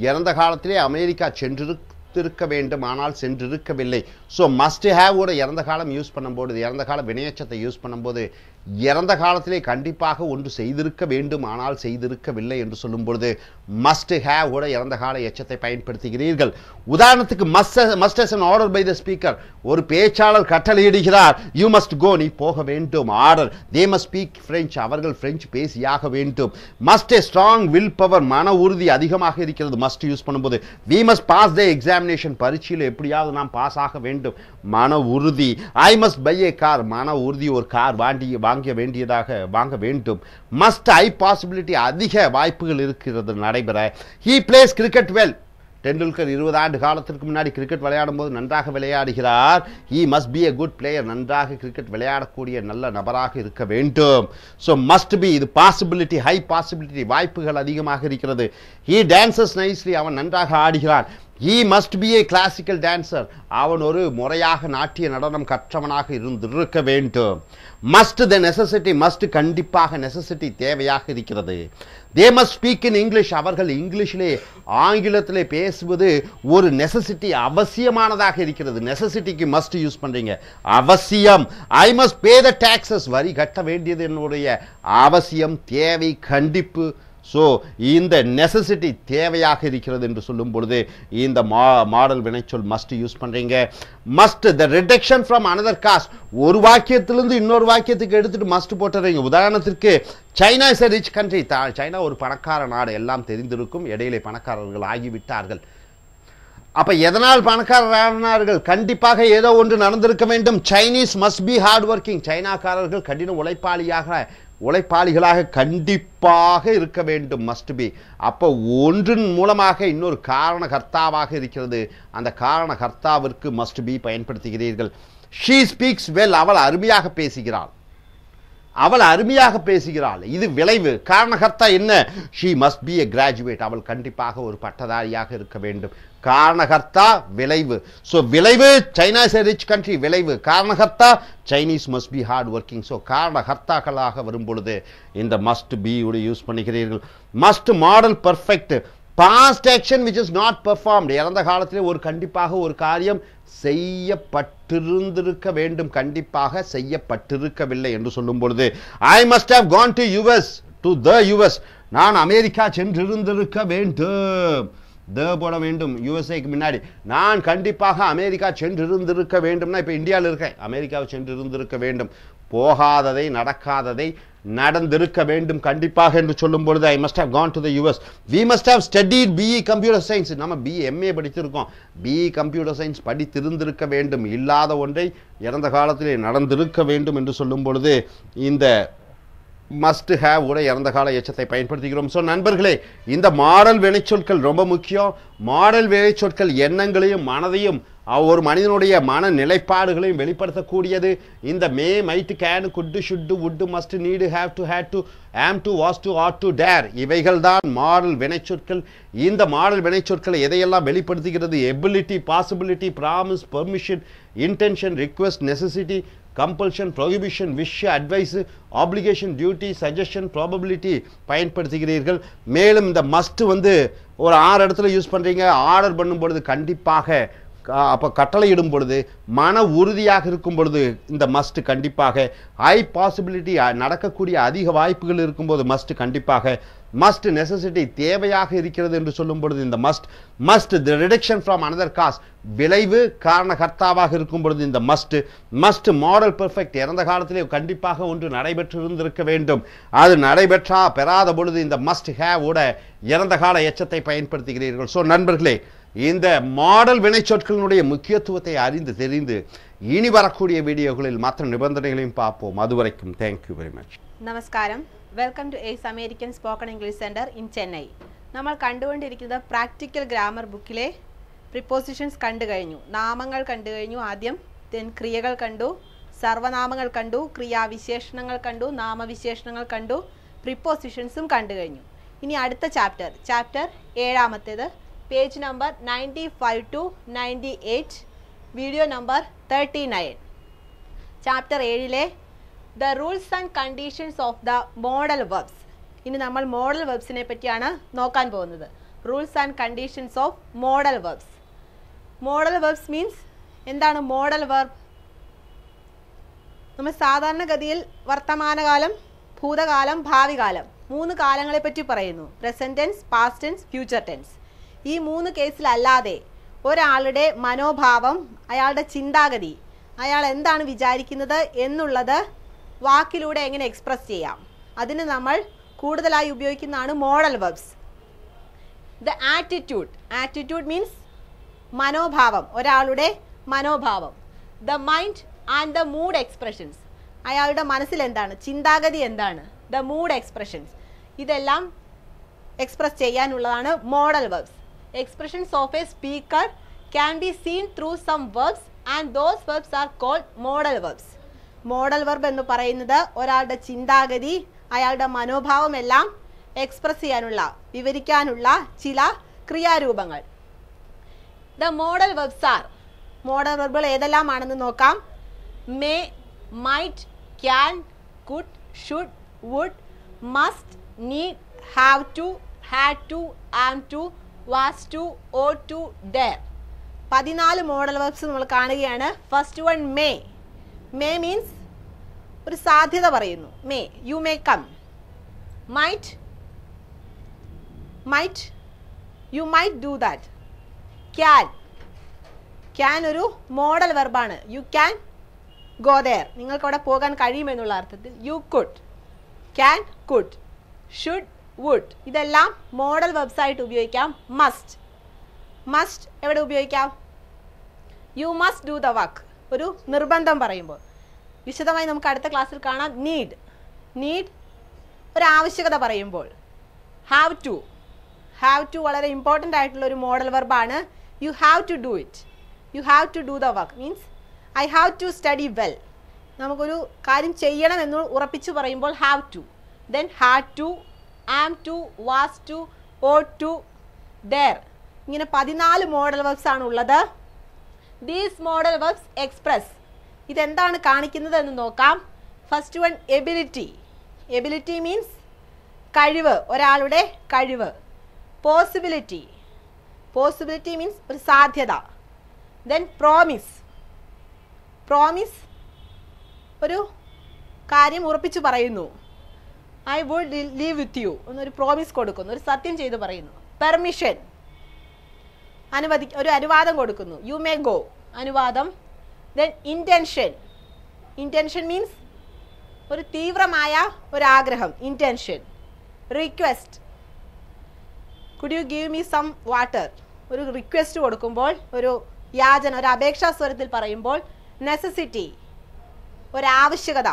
இறந்த காலத்திலே அமெரிக்கா சென்றிருக்க வேண்டும், ஆனால் சென்றிருக்கவில்லை. ஸோ must have ஓட இறந்த காலம் யூஸ் பண்ணும்போது, இறந்த கால வினையச்சத்தை யூஸ் பண்ணும்போது, இறந்த காலத்திலே கண்டிப்பாக ஒன்று செய்திருக்க வேண்டும், ஆனால் செய்திருக்கவில்லை என்று சொல்லும் பொழுது must have ஓட இறந்த கால எச்சத்தை பயன்படுத்துகிறீர்கள். உதாரணத்துக்கு must as an order by the speaker, ஒரு பேச்சாளர் கட்டளையிடுகிறார், you must go, நீ போக வேண்டும், order. they must speak French, அவர்கள் பிரெஞ்சு பேசியாக வேண்டும். must a strong will power, மன உறுதி அதிகமாக இருக்கிறது must யூஸ் பண்ணும்போது. we must pass the examination, பரீட்சையில் எப்படியாவது நாம் பாஸ் ஆக வேண்டும், மன உறுதி. I must buy a car, மன உறுதி, ஒரு கார் வாங்க வேண்டும். must high possibility, அதிக வாய்ப்புகள் இருக்கிறது நடைபெற. he plays cricket well, Tendulkar 20 ஆண்டு காலத்திற்கு முன்னாடி கிரிக்கெட் விளையாடும் போது நன்றாக விளையாடுகிறார். he must be a good player, நன்றாக கிரிக்கெட் விளையாடக்கூடிய நல்ல நபராக இருக்க வேண்டும். so must be, இது possibility, high possibility, வாய்ப்புகள் அதிகமாக இருக்கிறது. he dances nicely, அவன் நன்றாக ஆடுகிறான். He must be a classical dancer. அவன் ஒரு முறையாக நாட்டிய நடனம் கற்றவனாக இருந்திருக்க வேண்டும். Must the necessity, must கண்டிப்பாக necessity தேவையாக இருக்கிறது. They must speak in English. அவர்கள் இங்கிலீஷிலே ஆங்கிலத்திலே பேசுவது ஒரு necessity அவசியமானதாக இருக்கிறது. necessityக்கு must யூஸ் பண்றீங்க. அவசியம். I must pay the taxes. வரி கட்ட வேண்டியது என்னுடைய அவசியம், தேவை, கண்டிப்பு. So, இந்த necessity தேவையாக இருக்கிறது என்று சொல்லும் பொழுது இந்த மாடல் வினைச்சொல் must யூஸ் பண்றீங்க. must the reduction from another cause, ஒரு வாக்கியத்திலிருந்து இன்னொரு வாக்கியத்துக்கு எடுத்துட்டு must போட்டுறீங்க. உதாரணத்திற்கு China is a rich country. China ஒரு பணக்கார நாடு, எல்லாம் தெரிந்திருக்கும். இடையிலே பணக்காரர்கள் ஆகிவிட்டார்கள். அப்ப எதனால் பணக்காரர்கள்? கண்டிப்பாக ஏதோ ஒன்று நடந்திருக்க வேண்டும். Chinese must be hard working. சைனாக்காரர்கள் கடின உழைப்பாளிகளாக கண்டிப்பாக இருக்க வேண்டும். must be. அப்போ ஒன்றின் மூலமாக இன்னொரு காரணகர்த்தாவாக இருக்கிறது. அந்த காரணகர்த்தாவிற்கு must be பயன்படுத்துகிறீர்கள். she speaks well. அவள் அருமையாக பேசுகிறாள். இது விளைவு. காரணகர்த்தா என்ன? she must be a graduate. அவள் கண்டிப்பாக ஒரு பட்டதாரியாக இருக்க வேண்டும். காரணகர்த்தா விளைவு. so விளைவு China is a rich country. விளைவு காரணகர்த்தா Chinese must be hard working. so காரணகர்த்தாக்களாக வரும் பொழுது இந்த must be உடைய use பண்ணுகிறீர்கள். must model perfect. past action which is not performed. இறந்த காலத்திலே ஒரு கண்டிப்பாக ஒரு காரியம் செய்யப்பட்டிருந்திருக்க வேண்டும், கண்டிப்பாக செய்யப்பட்டிருக்கவில்லை என்று சொல்லும் பொழுது I must have gone to the US. நான் அமெரிக்கா சென்றிருந்திருக்க வேண்டும். போட வேண்டும் யுஎஸ்ஏக்கு முன்னாடி. நான் கண்டிப்பாக அமெரிக்கா சென்றிருந்திருக்க வேண்டும்னா இப்போ இந்தியாவில் இருக்கேன், அமெரிக்காவை சென்றிருந்திருக்க வேண்டும். போகாததை, நடக்காததை நடந்திருக்க வேண்டும் கண்டிப்பாக என்று சொல்லும் பொழுது I must have gone to the US. We must have studied BE computer science. நம்ம BMA படித்திருக்கோம். BE computer science படித்திருந்திருக்க வேண்டும். இல்லாத ஒன்றை இறந்த காலத்திலே நடந்திருக்க வேண்டும் என்று சொல்லும் பொழுது இந்த must have உட இறந்த கால எச்சத்தை பயன்படுத்துகிறோம். ஸோ நண்பர்களே, இந்த மாடல் வினைச்சொற்கள் ரொம்ப முக்கியம். மாடல் வினைச்சொற்கள் எண்ணங்களையும் மனதையும் ஒரு மனிதனுடைய மன நிலைப்பாடுகளையும் வெளிப்படுத்தக்கூடியது. இந்த may, might, can, could, should, would, must, need, have to, had to, am to, was to, ought to, dare, இவைகள் தான் மாடல் வினைச்சொற்கள். இந்த மாடல் வினைச்சொற்களை எதையெல்லாம் வெளிப்படுத்துகிறது? Ability, possibility, promise, permission, intention, request, necessity, compulsion, prohibition, wish, advice, obligation, duty, suggestion, probability பயன்படுத்துகிறீர்கள். மேலும் இந்த must வந்து ஒரு 6 இடத்துல யூஸ் பண்றீங்க. ஆர்டர் பண்ணும் பொழுது கண்டிப்பாக, அப்போ கட்டளையிடும் பொழுது, மன உறுதியாக இருக்கும் பொழுது இந்த must கண்டிப்பாக, ஹை பாசிபிலிட்டி நடக்கக்கூடிய அதிக வாய்ப்புகள் இருக்கும்போது must கண்டிப்பாக, must necessity தேவையாக இருக்கிறது என்று சொல்லும் பொழுது இந்த must the reduction from another cause விளைவு காரணகர்த்தாவாக இருக்கும் பொழுது இந்த must model perfect இறந்த காலத்திலே கண்டிப்பாக ஒன்று நடைபெற்றிருந்திருக்க வேண்டும். அது பெறாத பொழுது இந்த must have உட இறந்த கால எச்சத்தை பயன்படுத்துகிறீர்கள். ஸோ நண்பர்களே, இந்த மாடல் வினைச்சொற்களினுடைய முக்கியத்துவத்தை அறிந்து தெரிந்து இனி வரக்கூடிய வீடியோகளில் மற்ற நிபந்தனைகளையும் பார்ப்போம். அதுவரைக்கும் தேங்க்யூ வெரி மச். நமஸ்காரம். Welcome to Ace American spoken English centre in Chennai. നമ്മൾ കണ്ടുകൊണ്ടിരിക്കുന്നത് പ്രാക്ടിക്കൽ ഗ്രാമർ ബുക്കിലെ പ്രിപ്പോസിഷൻസ് കണ്ടു കഴിഞ്ഞു. നാമങ്ങൾ കണ്ടു കഴിഞ്ഞു ആദ്യം, ദെൻ ക്രിയകൾ കണ്ടു, സർവനാമങ്ങൾ കണ്ടു, ക്രിയാവിശേഷണങ്ങൾ കണ്ടു, നാമവിശേഷണങ്ങൾ കണ്ടു, പ്രിപ്പോസിഷൻസും കണ്ടു കഴിഞ്ഞു. ഇനി അടുത്ത ചാപ്റ്റർ 7-ാമത്തേത്, page number 95 to 98, video number 39. Chapter 7-ലെ The rules and conditions of the modal verbs. ഇനി നമ്മൾ മോഡൽ വെർബ്സിനെ പറ്റിയാണ് നോക്കാൻ പോകുന്നത്. Rules and conditions of modal verbs. Modal verbs means എന്താണ് മോഡൽ വെർബ്? നമ്മൾ സാധാരണഗതിയിൽ വർത്തമാനകാലം, ഭൂതകാലം, ഭാവികാലം 3 കാലങ്ങളെ പറ്റി പറയുന്നു. Present tense, past tense, future tense. ഈ 3 കേസിലല്ലാതെ ഒരാളുടെ മനോഭാവം, അയാളുടെ ചിന്താഗതി, അയാൾ എന്താണ് വിചാരിക്കുന്നത് എന്നുള്ളത് വാക്കിലൂടെ എങ്ങനെ എക്സ്പ്രസ് ചെയ്യാം, അതിന് നമ്മൾ കൂടുതലായി ഉപയോഗിക്കുന്നതാണ് modal verbs. The attitude means മനോഭാവം, ഒരാളുടെ മനോഭാവം. The mind and the mood expressions, അയാളുടെ മനസ്സിൽ എന്താണ്, ചിന്താഗതി എന്താണ്. ദ മൂഡ് എക്സ്പ്രഷൻസ്, ഇതെല്ലാം എക്സ്പ്രസ് ചെയ്യാനുള്ളതാണ് modal verbs. Expressions of a speaker can be seen through some verbs and those verbs are called modal verbs. Modal verb എന്ന് പറയുന്നത് ഒരാളുടെ ചിന്താഗതി, അയാളുടെ മനോഭാവം എല്ലാം എക്സ്പ്രസ് ചെയ്യാനുള്ള, വിവരിക്കാനുള്ള ചില ക്രിയാരൂപങ്ങൾ. The modal verbs are, modal verbs ഏതെല്ലാമാണെന്ന് നോക്കാം. May, might, can, could, should, would, must, need, have to, had to, am to, was to, ought to, dare. 14 modal verbs നമ്മൾ കാണുകയാണ്. First one may. May means ഒരു സാധ്യത പറയുന്നു. May, you may come. Might, might, you might do that. Can, can ഒരു modal വെർബാണ്. You can go there, നിങ്ങൾക്ക് അവിടെ പോകാൻ കഴിയുമെന്നുള്ള അർത്ഥത്തിൽ. You could, can, could. Should, would, ഇതെല്ലാം മോഡൽ വെർബ്സ് ആയിട്ട് ഉപയോഗിക്കാം. മസ്റ്റ്, മസ്റ്റ് എവിടെ ഉപയോഗിക്കാം? You must do the work, ഒരു നിർബന്ധം പറയുമ്പോൾ. വിശദമായി നമുക്ക് അടുത്ത ക്ലാസ്സിൽ കാണാം. നീഡ്, നീഡ് ഒരു ആവശ്യകത പറയുമ്പോൾ. ഹാവ് ടു, ഹാവ് ടു വളരെ ഇമ്പോർട്ടൻ്റ് ആയിട്ടുള്ള ഒരു മോഡൽ വെർബാണ്. You have to do it, you have to do the work means I have to study well. നമുക്കൊരു കാര്യം ചെയ്യണം എന്ന് ഉറപ്പിച്ച് പറയുമ്പോൾ have to. Then had to, am to, was to, ought to, dare. ഇങ്ങനെ 14 മോഡൽ വെർബ്സ് ആണ് ഉള്ളത്. These modal verbs express, ഇതെന്താണ് കാണിക്കുന്നത് എന്ന് നോക്കാം. First one ability. Ability means കഴിവ്, ഒരാളുടെ കഴിവ്. പോസിബിലിറ്റി, പോസിബിലിറ്റി മീൻസ് ഒരു സാധ്യത. ദെൻ പ്രോമിസ്, പ്രോമിസ് ഒരു കാര്യം ഉറപ്പിച്ചു പറയുന്നു. I would leave with you എന്നൊരു പ്രോമിസ് കൊടുക്കുന്നു, ഒരു സത്യം ചെയ്ത് പറയുന്നു. പെർമിഷൻ ഒരു അനുവാദം കൊടുക്കുന്നു. യു മേ ഗോ അനുവാദം. ദെൻ ഇൻറ്റൻഷൻ, ഇൻറ്റൻഷൻ മീൻസ് ഒരു തീവ്രമായ ഒരു ആഗ്രഹം. Intention. Request, could you give me some water, ഒരു റിക്വസ്റ്റ് കൊടുക്കുമ്പോൾ, ഒരു യാചന, ഒരു അപേക്ഷാ സ്വരത്തിൽ പറയുമ്പോൾ. നെസസിറ്റി ഒരാവശ്യകത.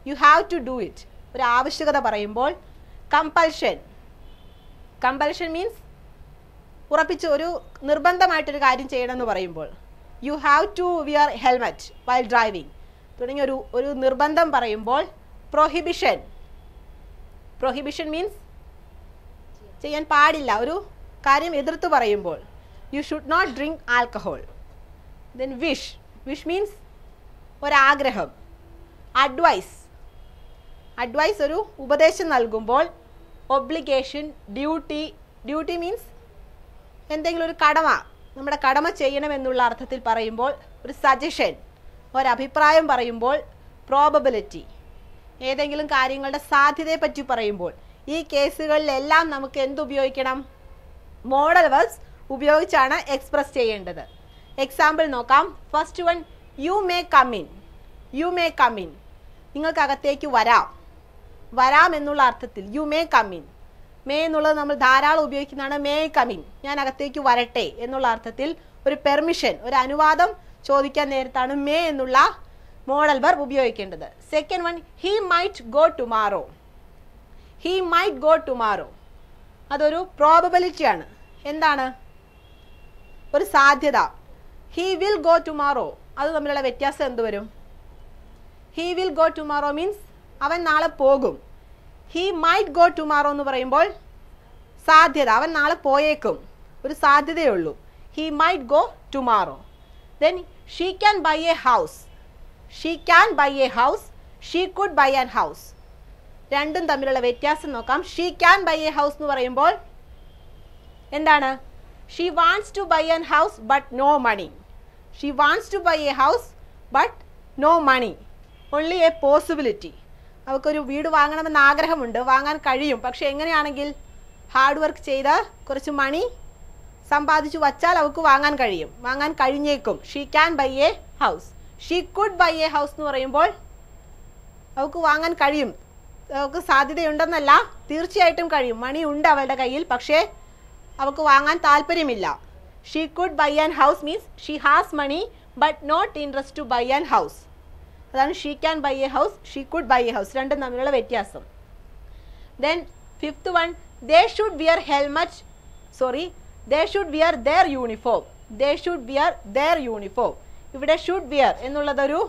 You have to do it ഒരു ആവശ്യകത പറയുമ്പോൾ. കമ്പൽഷൻ, കമ്പൽഷൻ മീൻസ് ഉറപ്പിച്ച് ഒരു നിർബന്ധമായിട്ടൊരു കാര്യം ചെയ്യണമെന്ന് പറയുമ്പോൾ. You have to wear helmet while driving തുടങ്ങിയ ഒരു നിർബന്ധം പറയുമ്പോൾ. പ്രൊഹിബിഷൻ, പ്രൊഹിബിഷൻ മീൻസ് ചെയ്യാൻ പാടില്ല, ഒരു കാര്യം എതിർത്ത് പറയുമ്പോൾ. You should not drink alcohol. Then wish, wish means ഒരാഗ്രഹം. അഡ്വൈസ്, അഡ്വൈസ് ഒരു ഉപദേശം നൽകുമ്പോൾ. ഒബ്ലിഗേഷൻ, ഡ്യൂട്ടി, ഡ്യൂട്ടി മീൻസ് എന്തെങ്കിലും ഒരു കടമ, നമ്മുടെ കടമ ചെയ്യണമെന്നുള്ള അർത്ഥത്തിൽ പറയുമ്പോൾ. ഒരു സജഷൻ, ഒരഭിപ്രായം പറയുമ്പോൾ. പ്രോബബിലിറ്റി, ഏതെങ്കിലും കാര്യങ്ങളുടെ സാധ്യതയെപ്പറ്റി പറയുമ്പോൾ. ഈ കേസുകളിലെല്ലാം നമുക്ക് എന്തുപയോഗിക്കണം? മോഡൽ വെർബ്സ് ഉപയോഗിച്ചാണ് എക്സ്പ്രസ് ചെയ്യേണ്ടത്. എക്സാമ്പിൾ നോക്കാം. First one you may come in. You may come in നിങ്ങൾക്ക് അകത്തേക്ക് വരാം, വരാം എന്നുള്ള അർത്ഥത്തിൽ. You may come in. May എന്നുള്ളത് നമ്മൾ ധാരാളം ഉപയോഗിക്കുന്നതാണ്. മേ കം ഇൻ, ഞാൻ അകത്തേക്ക് വരട്ടെ എന്നുള്ള അർത്ഥത്തിൽ. ഒരു പെർമിഷൻ, ഒരു അനുവാദം ചോദിക്കാൻ നേരത്താണ് മേ എന്നുള്ള മോഡൽ വെർബ് ഉപയോഗിക്കേണ്ടത്. Second one he might go tomorrow. He might go tomorrow അതൊരു പ്രോബബിലിറ്റി ആണ്. എന്താണ്? ഒരു സാധ്യത. ഹി വിൽ ഗോ ടുമാറോ അത് തമ്മിലുള്ള വ്യത്യാസം എന്ത് വരും? He will go tomorrow means അവൻ നാളെ പോകും. ഹി മൈറ്റ് ഗോ ടുമാറോ എന്ന് പറയുമ്പോൾ സാധ്യത, അവൻ നാളെ പോയേക്കും, ഒരു സാധ്യതയേ ഉള്ളൂ. He might go tomorrow. Then she can buy a house. She can buy a house, she could buy an house. രണ്ടും തമ്മിലുള്ള വ്യത്യാസം നോക്കാം. She can buy a house എന്ന് പറയുമ്പോൾ എന്താണ്? She wants to buy an house but no money. She wants to buy a house but no money, only a possibility. അവൾക്കൊരു വീട് വാങ്ങണമെന്ന് ആഗ്രഹമുണ്ട്, വാങ്ങാൻ കഴിയും, പക്ഷെ എങ്ങനെയാണെങ്കിൽ ഹാർഡ് വർക്ക് ചെയ്ത് കുറച്ച് മണി സമ്പാദിച്ചു വച്ചാൽ അവൾക്ക് വാങ്ങാൻ കഴിയും, വാങ്ങാൻ കഴിഞ്ഞേക്കും. She can buy a house. She could buy a house എന്ന് പറയുമ്പോൾ അവൾക്ക് വാങ്ങാൻ കഴിയും, അവൾക്ക് സാധ്യതയുണ്ടെന്നല്ല, തീർച്ചയായിട്ടും കഴിയും, മണി ഉണ്ട് അവളുടെ കയ്യിൽ, പക്ഷേ അവൾക്ക് വാങ്ങാൻ താല്പര്യമില്ല. She could buy an house means she has money but not interest to buy an house. അതാണ് she can buy a house, she could buy a house, രണ്ടും തമ്മിലുള്ള വ്യത്യാസം. Then fifth one they should wear helmet, sorry they should wear their uniform. They should wear their uniform. ഇവിടെ should wear എന്നുള്ളതൊരു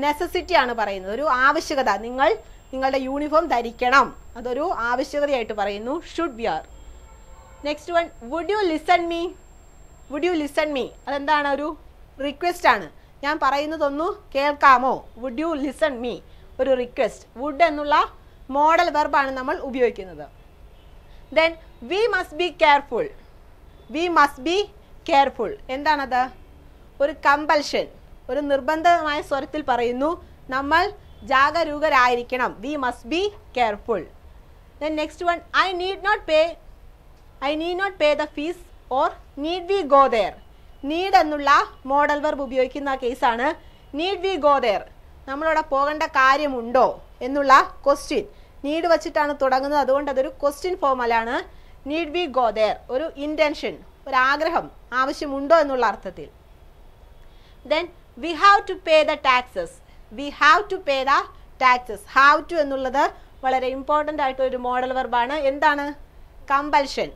necessity ആണ് പറയുന്നത്, ഒരു ആവശ്യകത. നിങ്ങൾ നിങ്ങളുടെ യൂണിഫോം ധരിക്കണം, അതൊരു ആവശ്യകതയായിട്ട് പറയുന്നു. Should wear. Next one would you listen me. Would you listen me അതെന്താണ് ഒരു റിക്വസ്റ്റ് ആണ് ഞാൻ പറയുന്നതൊന്നു കേൾക്കാമോ വുഡ് യു ലിസൺ മീ ഒരു റിക്വസ്റ്റ് വുഡ് എന്നുള്ള മോഡൽ വെർബാണ് നമ്മൾ ഉപയോഗിക്കുന്നത് then we must be careful എന്താണത് ഒരു കമ്പൽഷൻ ഒരു നിർബന്ധമായ സ്വരത്തിൽ പറയുന്നു നമ്മൾ ജാഗരൂകരായിരിക്കണം we must be careful then next one I need not pay the fees or need we go there need എന്നുള്ള മോഡൽ വെർബ് ഉപയോഗിക്കുന്ന കേസാണ് നീഡ് വി ഗോ ദെയർ നമ്മളവിടെ പോകേണ്ട കാര്യമുണ്ടോ എന്നുള്ള ക്വസ്റ്റ്യൻ നീഡ് വെച്ചിട്ടാണ് തുടങ്ങുന്നത് അതുകൊണ്ട് അതൊരു ക്വസ്റ്റ്യൻ ഫോമലാണ് നീഡ് വി ഗോ ദെയർ ഒരു ഇൻറ്റൻഷൻ ഒരു ആഗ്രഹം ആവശ്യമുണ്ടോ എന്നുള്ള അർത്ഥത്തിൽ then we have to pay the taxes have to എന്നുള്ളത് വളരെ ഇമ്പോർട്ടൻ്റ് ആയിട്ടൊരു മോഡൽ വെർബാണ് എന്താണ് compulsion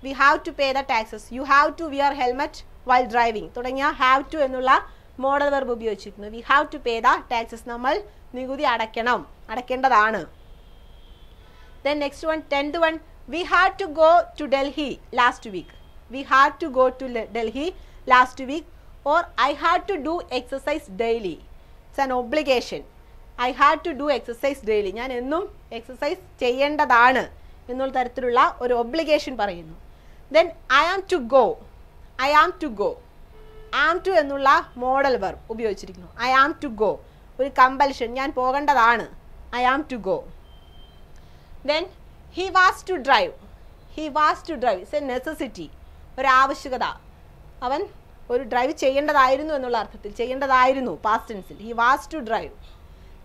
we have to pay the taxes you have to wear helmet while driving തുടങ്ങിയ ഹാവ് ടു എന്നുള്ള മോഡൽ വെർബ് ഉപയോഗിച്ചിരിക്കുന്നു we have to pay the taxes നമ്മൾ നികുതി അടയ്ക്കേണ്ടതാണ് then next one 10th one we had to go to Delhi last week or I had to do exercise daily. It's an obligation. I had to do exercise daily. ഞാൻ എന്നും exercise ചെയ്യേണ്ടതാണ് എന്നുള്ള തരത്തിലുള്ള ഒരു obligation പറയുന്നു then I am to go എന്നുള്ള modal verb ഉപയോഗിച്ചിരിക്കുന്നു I am to go ഒരു കമ്പൽഷൻ ഞാൻ പോകേണ്ടതാണ് I am to go then he was to drive it's a necessity ഒരു ആവശ്യകത അവൻ ഒരു ഡ്രൈവ് ചെയ്യേണ്ടതായിരുന്നു എന്നുള്ള അർത്ഥത്തിൽ ചെയ്യേണ്ടതായിരുന്നു പാസ്റ്റ് ടെൻസിൽ he was to drive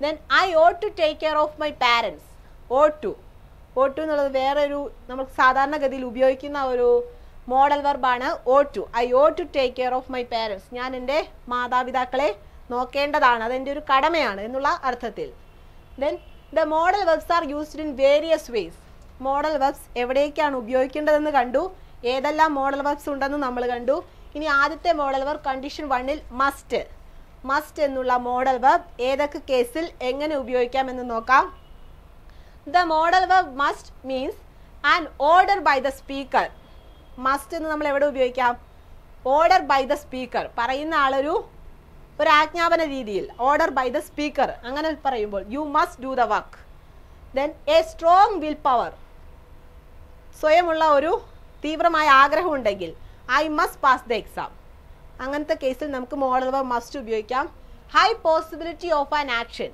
then I ought to take care of my parents ought to എന്നുള്ളത് വേറൊരു നമ്മൾ സാധാരണഗതിയിൽ ഉപയോഗിക്കുന്ന ഒരു മോഡൽ വെർബാണ് ought to I ought to take care of my parents ഞാൻ എൻ്റെ മാതാപിതാക്കളെ നോക്കേണ്ടതാണ് അതെൻ്റെ ഒരു കടമയാണ് എന്നുള്ള അർത്ഥത്തിൽ then the modal verbs are used in various ways modal verbs എവിടേക്കാണ് ഉപയോഗിക്കേണ്ടതെന്ന് കണ്ടു ഏതെല്ലാം മോഡൽ വെർബ്സ് ഉണ്ടെന്ന് നമ്മൾ കണ്ടു ഇനി ആദ്യത്തെ മോഡൽ വെർബ് കണ്ടീഷൻ 1ൽ മസ്റ്റ് എന്നുള്ള മോഡൽ വെർബ് ഏതൊക്കെ കേസിൽ എങ്ങനെ ഉപയോഗിക്കാമെന്ന് നോക്കാം the modal verb must means an order by the speaker must എന്ന് നമ്മൾ എവിടെ ഉപയോഗിക്കാം ഓർഡർ ബൈ ദ സ്പീക്കർ പറയുന്ന ആളൊരു ആജ്ഞാപന രീതിയിൽ ഓർഡർ ബൈ ദ സ്പീക്കർ അങ്ങനെ പറയുമ്പോൾ you must do the work then a strong will power സ്വയമുള്ള ഒരു തീവ്രമായ ആഗ്രഹം ഉണ്ടെങ്കിൽ I must pass the exam. അങ്ങനത്തെ കേസിൽ നമുക്ക് മോഡൽ വെർബ് മസ്റ്റ് ഉപയോഗിക്കാം high possibility of an action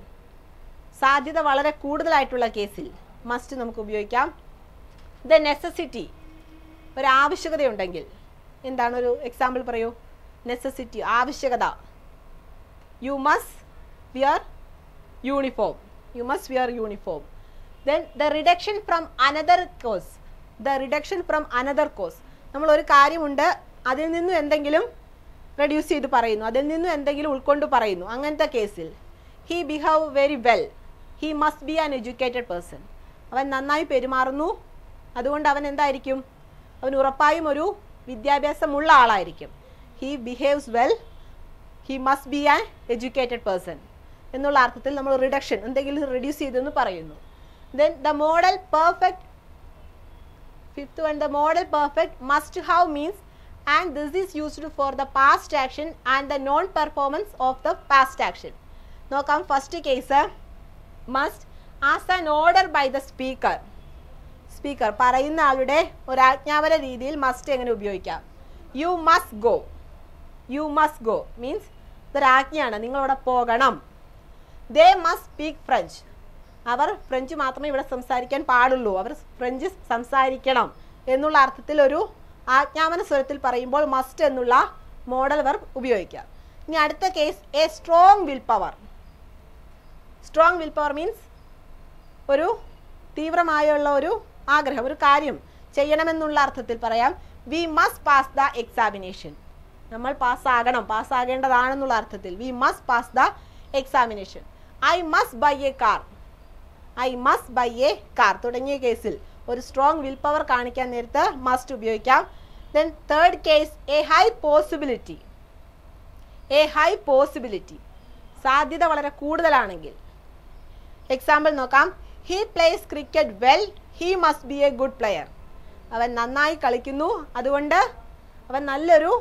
സാധ്യത വളരെ കൂടുതലായിട്ടുള്ള കേസിൽ മസ്റ്റ് നമുക്ക് ഉപയോഗിക്കാം ദ നെസസിറ്റി ഒരു ആവശ്യകതയുണ്ടെങ്കിൽ എന്താണ് ഒരു എക്സാമ്പിൾ പറയൂ നെസസിറ്റി ആവശ്യകത you must wear uniform then the reduction from another cause നമ്മൾ ഒരു കാര്യമുണ്ട് അതിൽ നിന്നും എന്തെങ്കിലും റെഡ്യൂസ് ചെയ്ത് പറയുന്നു അതിൽ നിന്നും എന്തെങ്കിലും ഉൾക്കൊണ്ട് പറയുന്നു അങ്ങനത്തെ കേസിൽ he behave very well he must B an educated person അവൻ നന്നായി പെരുമാറുന്നു അതുകൊണ്ട് അവൻ എന്തായിരിക്കും അവൻ ഉറപ്പായും ഒരു വിദ്യാഭ്യാസമുള്ള ആളായിരിക്കും he behaves well he must B an educated person എന്നുള്ള അർത്ഥത്തിൽ നമ്മൾ റിഡക്ഷൻ എന്തെങ്കിലും റെഡ്യൂസ് ചെയ്തെന്ന് പറയുന്നു then the model perfect Fifth one, the modal perfect must have means and this is used for the past action and the non-performance of the past action. നോക്കാം first case must as an order by the speaker പറയുന്ന ആളുടെ ഒരു ആജ്ഞാപന രീതിയിൽ must എങ്ങനെ ഉപയോഗിക്കാം you must go means ഇതൊരു ആജ്ഞയാണ് നിങ്ങളവിടെ പോകണം ദേ മസ്റ്റ് സ്പീക്ക് ഫ്രഞ്ച് അവർ ഫ്രഞ്ച് മാത്രമേ ഇവിടെ സംസാരിക്കാൻ പാടുള്ളൂ അവർ ഫ്രഞ്ച് സംസാരിക്കണം എന്നുള്ള അർത്ഥത്തിൽ ഒരു ആജ്ഞാപന സ്വരത്തിൽ പറയുമ്പോൾ മസ്റ്റ് എന്നുള്ള മോഡൽ വെർബ് ഉപയോഗിക്കാം ഇനി അടുത്ത case A strong will power means ഒരു തീവ്രമായുള്ള ഒരു ആഗ്രഹം ഒരു കാര്യം ചെയ്യണമെന്നുള്ള അർത്ഥത്തിൽ പറയാം we must pass the examination നമ്മൾ പാസ്സാകേണ്ടതാണെന്നുള്ള അർത്ഥത്തിൽ we must pass the examination I must by A car തുടങ്ങിയ കേസിൽ ഒരു സ്ട്രോങ് വിൽ പവർ കാണിക്കാൻ നേരത്ത് മസ്റ്റ് ഉപയോഗിക്കാം then third case A high possibility സാധ്യത വളരെ കൂടുതലാണെങ്കിൽ എക്സാമ്പിൾ നോക്കാം he place cricket well he must be A good player അവൻ നന്നായി കളിക്കുന്നു അതുകൊണ്ട് അവൻ നല്ലൊരു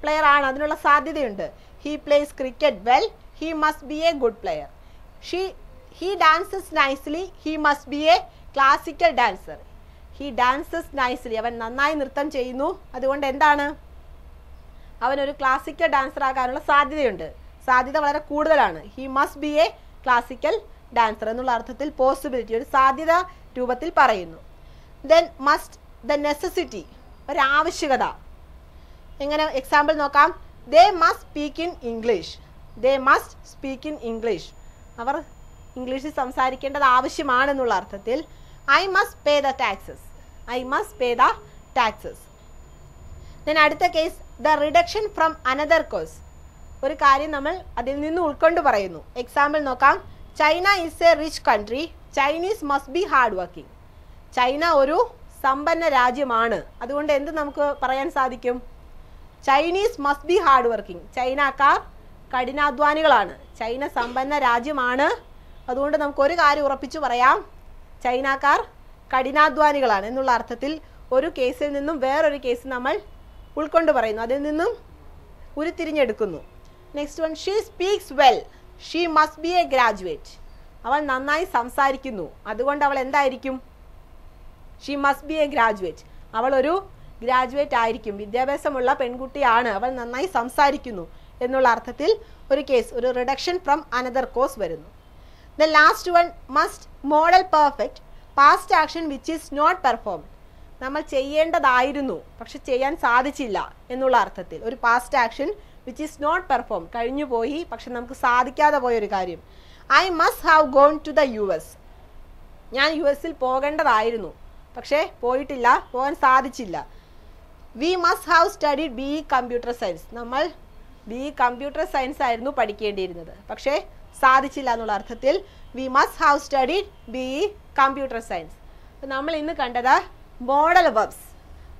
പ്ലെയർ ആണ്, അതിനുള്ള സാധ്യതയുണ്ട്. He place cricket well, he must be A good player. He dances nicely, he must be a classical dancer. He dances nicely, അവൻ നന്നായി നൃത്തം ചെയ്യുന്നു, അതുകൊണ്ട് എന്താണ്, അവനൊരു ക്ലാസിക്കൽ ഡാൻസർ ആകാനുള്ള സാധ്യതയുണ്ട്, സാധ്യത വളരെ കൂടുതലാണ്. He must be a classical dancer എന്നുള്ള അർത്ഥത്തിൽ പോസിബിലിറ്റി ഒരു സാധ്യത രൂപത്തിൽ പറയുന്നു. ദെൻ മസ്റ്റ്, ദ നെസസിറ്റി ഒരാവശ്യകത. എങ്ങനെ എക്സാമ്പിൾ നോക്കാം. They must speak in English, they must speak in English, അവർ ഇംഗ്ലീഷിൽ സംസാരിക്കേണ്ടത് ആവശ്യമാണെന്നുള്ള അർത്ഥത്തിൽ. I must pay the taxes, I must pay the taxes. Then അടുത്ത case, the reduction from another cause, ഒരു കാര്യം നമ്മൾ അതിൽ നിന്ന് ഉൾക്കൊണ്ട് പറയുന്നു. എക്സാമ്പിൾ നോക്കാം. China is A rich country, Chinese must be hard working. China ഒരു സമ്പന്ന രാജ്യമാണ്, അതുകൊണ്ട് എന്ത് നമുക്ക് പറയാൻ സാധിക്കും, Chinese must be hard working, ചൈനക്കാർ കഠിനാധ്വാനികളാണ്. ചൈന സമ്പന്ന രാജ്യമാണ്, അതുകൊണ്ട് നമുക്കൊരു കാര്യം ഉറപ്പിച്ചു പറയാം, ചൈനക്കാർ കഠിനാധ്വാനികളാണ് എന്നുള്ള അർത്ഥത്തിൽ ഒരു കേസിൽ നിന്നും വേറൊരു കേസ് നമ്മൾ ഉൾക്കൊണ്ട് പറയുന്നു, അതിൽ നിന്നും ഉരുത്തിരിഞ്ഞെടുക്കുന്നു. Next one, she speaks well, she must be a graduate. അവൾ നന്നായി സംസാരിക്കുന്നു, അതുകൊണ്ട് അവൾ എന്തായിരിക്കും, she must be a graduate, അവൾ ഒരു ഗ്രാജുവേറ്റ് ആയിരിക്കും, വിദ്യാഭ്യാസമുള്ള പെൺകുട്ടിയാണ്, അവൾ നന്നായി സംസാരിക്കുന്നു എന്നുള്ള അർത്ഥത്തിൽ ഒരു കേസ്, ഒരു റിഡക്ഷൻ ഫ്രം അനദർ കോസ് വരുന്നു. The last one, must modal perfect past action which is not performed. നമ്മൾ ചെയ്യേണ്ടതായിരുന്നു പക്ഷെ ചെയ്യാൻ സാധിച്ചില്ല എന്നുള്ള അർത്ഥത്തിൽ ഒരു past action which is not perform, കഴിഞ്ഞു പോയി പക്ഷെ നമുക്ക് സാധിക്കാതെ പോയൊരു കാര്യം. I must have gone to the US, ഞാൻ US പോകേണ്ടതായിരുന്നു പക്ഷേ പോയിട്ടില്ല, പോകാൻ സാധിച്ചില്ല. We must have studied BE computer science, നമ്മൾ BE കമ്പ്യൂട്ടർ സയൻസ് ആയിരുന്നു പഠിക്കേണ്ടിയിരുന്നത് പക്ഷേ സാധിച്ചില്ല എന്നുള്ള അർത്ഥത്തിൽ we must have studied BE computer science. നമ്മൾ ഇന്ന് കണ്ടത് മോഡൽ വെർബ്സ്,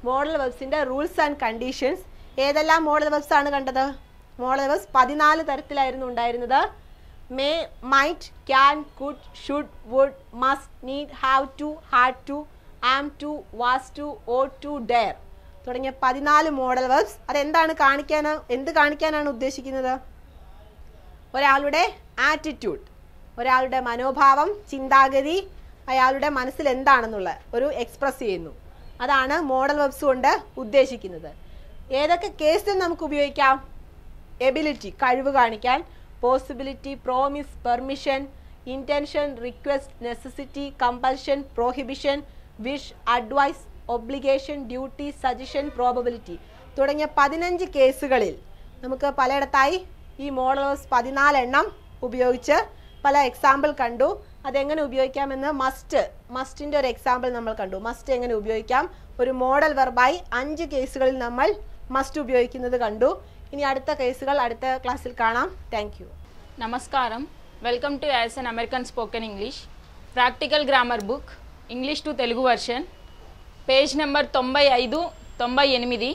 മോഡൽ വെർബ്സിൻ്റെ റൂൾസ് ആൻഡ് കണ്ടീഷൻസ്. ഏതെല്ലാം മോഡൽ വെർബ്സ് ആണ് കണ്ടത്? മോഡൽ വെർബ്സ് 14 തരത്തിലായിരുന്നു ഉണ്ടായിരുന്നത്. May, might, can, could, should, would, must, need, have to, had to, am to, was to, ought to, dare തുടങ്ങിയ 14 മോഡൽ വെർബ്സ്. അതെന്താണ് എന്ത് കാണിക്കാനാണ് ഉദ്ദേശിക്കുന്നത്? ഒരാളുടെ ആറ്റിറ്റ്യൂഡ്, ഒരാളുടെ മനോഭാവം, ചിന്താഗതി, അയാളുടെ മനസ്സിൽ എന്താണെന്നുള്ള ഒരു എക്സ്പ്രസ് ചെയ്യുന്നു. അതാണ് മോഡൽ വെർബ്സ് കൊണ്ട് ഉദ്ദേശിക്കുന്നത്. ഏതൊക്കെ കേസിൽ നമുക്ക് ഉപയോഗിക്കാം? എബിലിറ്റി കഴിവ് കാണിക്കാൻ, possibility, promise, permission, intention, request, necessity, compulsion, prohibition, wish, advice, obligation, duty, suggestion, probability തുടങ്ങിയ 15 കേസുകളിൽ നമുക്ക് പലയിടത്തായി ഈ മോഡൽ വെർബ്സ് 14 എണ്ണം ഉപയോഗിച്ച് പല എക്സാമ്പിൾ കണ്ടു. അതെങ്ങനെ ഉപയോഗിക്കാമെന്ന് മസ്റ്റിൻ്റെ ഒരു എക്സാമ്പിൾ നമ്മൾ കണ്ടു. മസ്റ്റ് എങ്ങനെ ഉപയോഗിക്കാം, ഒരു മോഡൽ വെർബായി 5 കേസുകളിൽ നമ്മൾ മസ്റ്റ് ഉപയോഗിക്കുന്നത് കണ്ടു. ഇനി അടുത്ത കേസുകൾ അടുത്ത ക്ലാസ്സിൽ കാണാം. Thank you. നമസ്കാരം. Welcome to as an American spoken English practical grammar book English to Telugu version, page number 95, 98,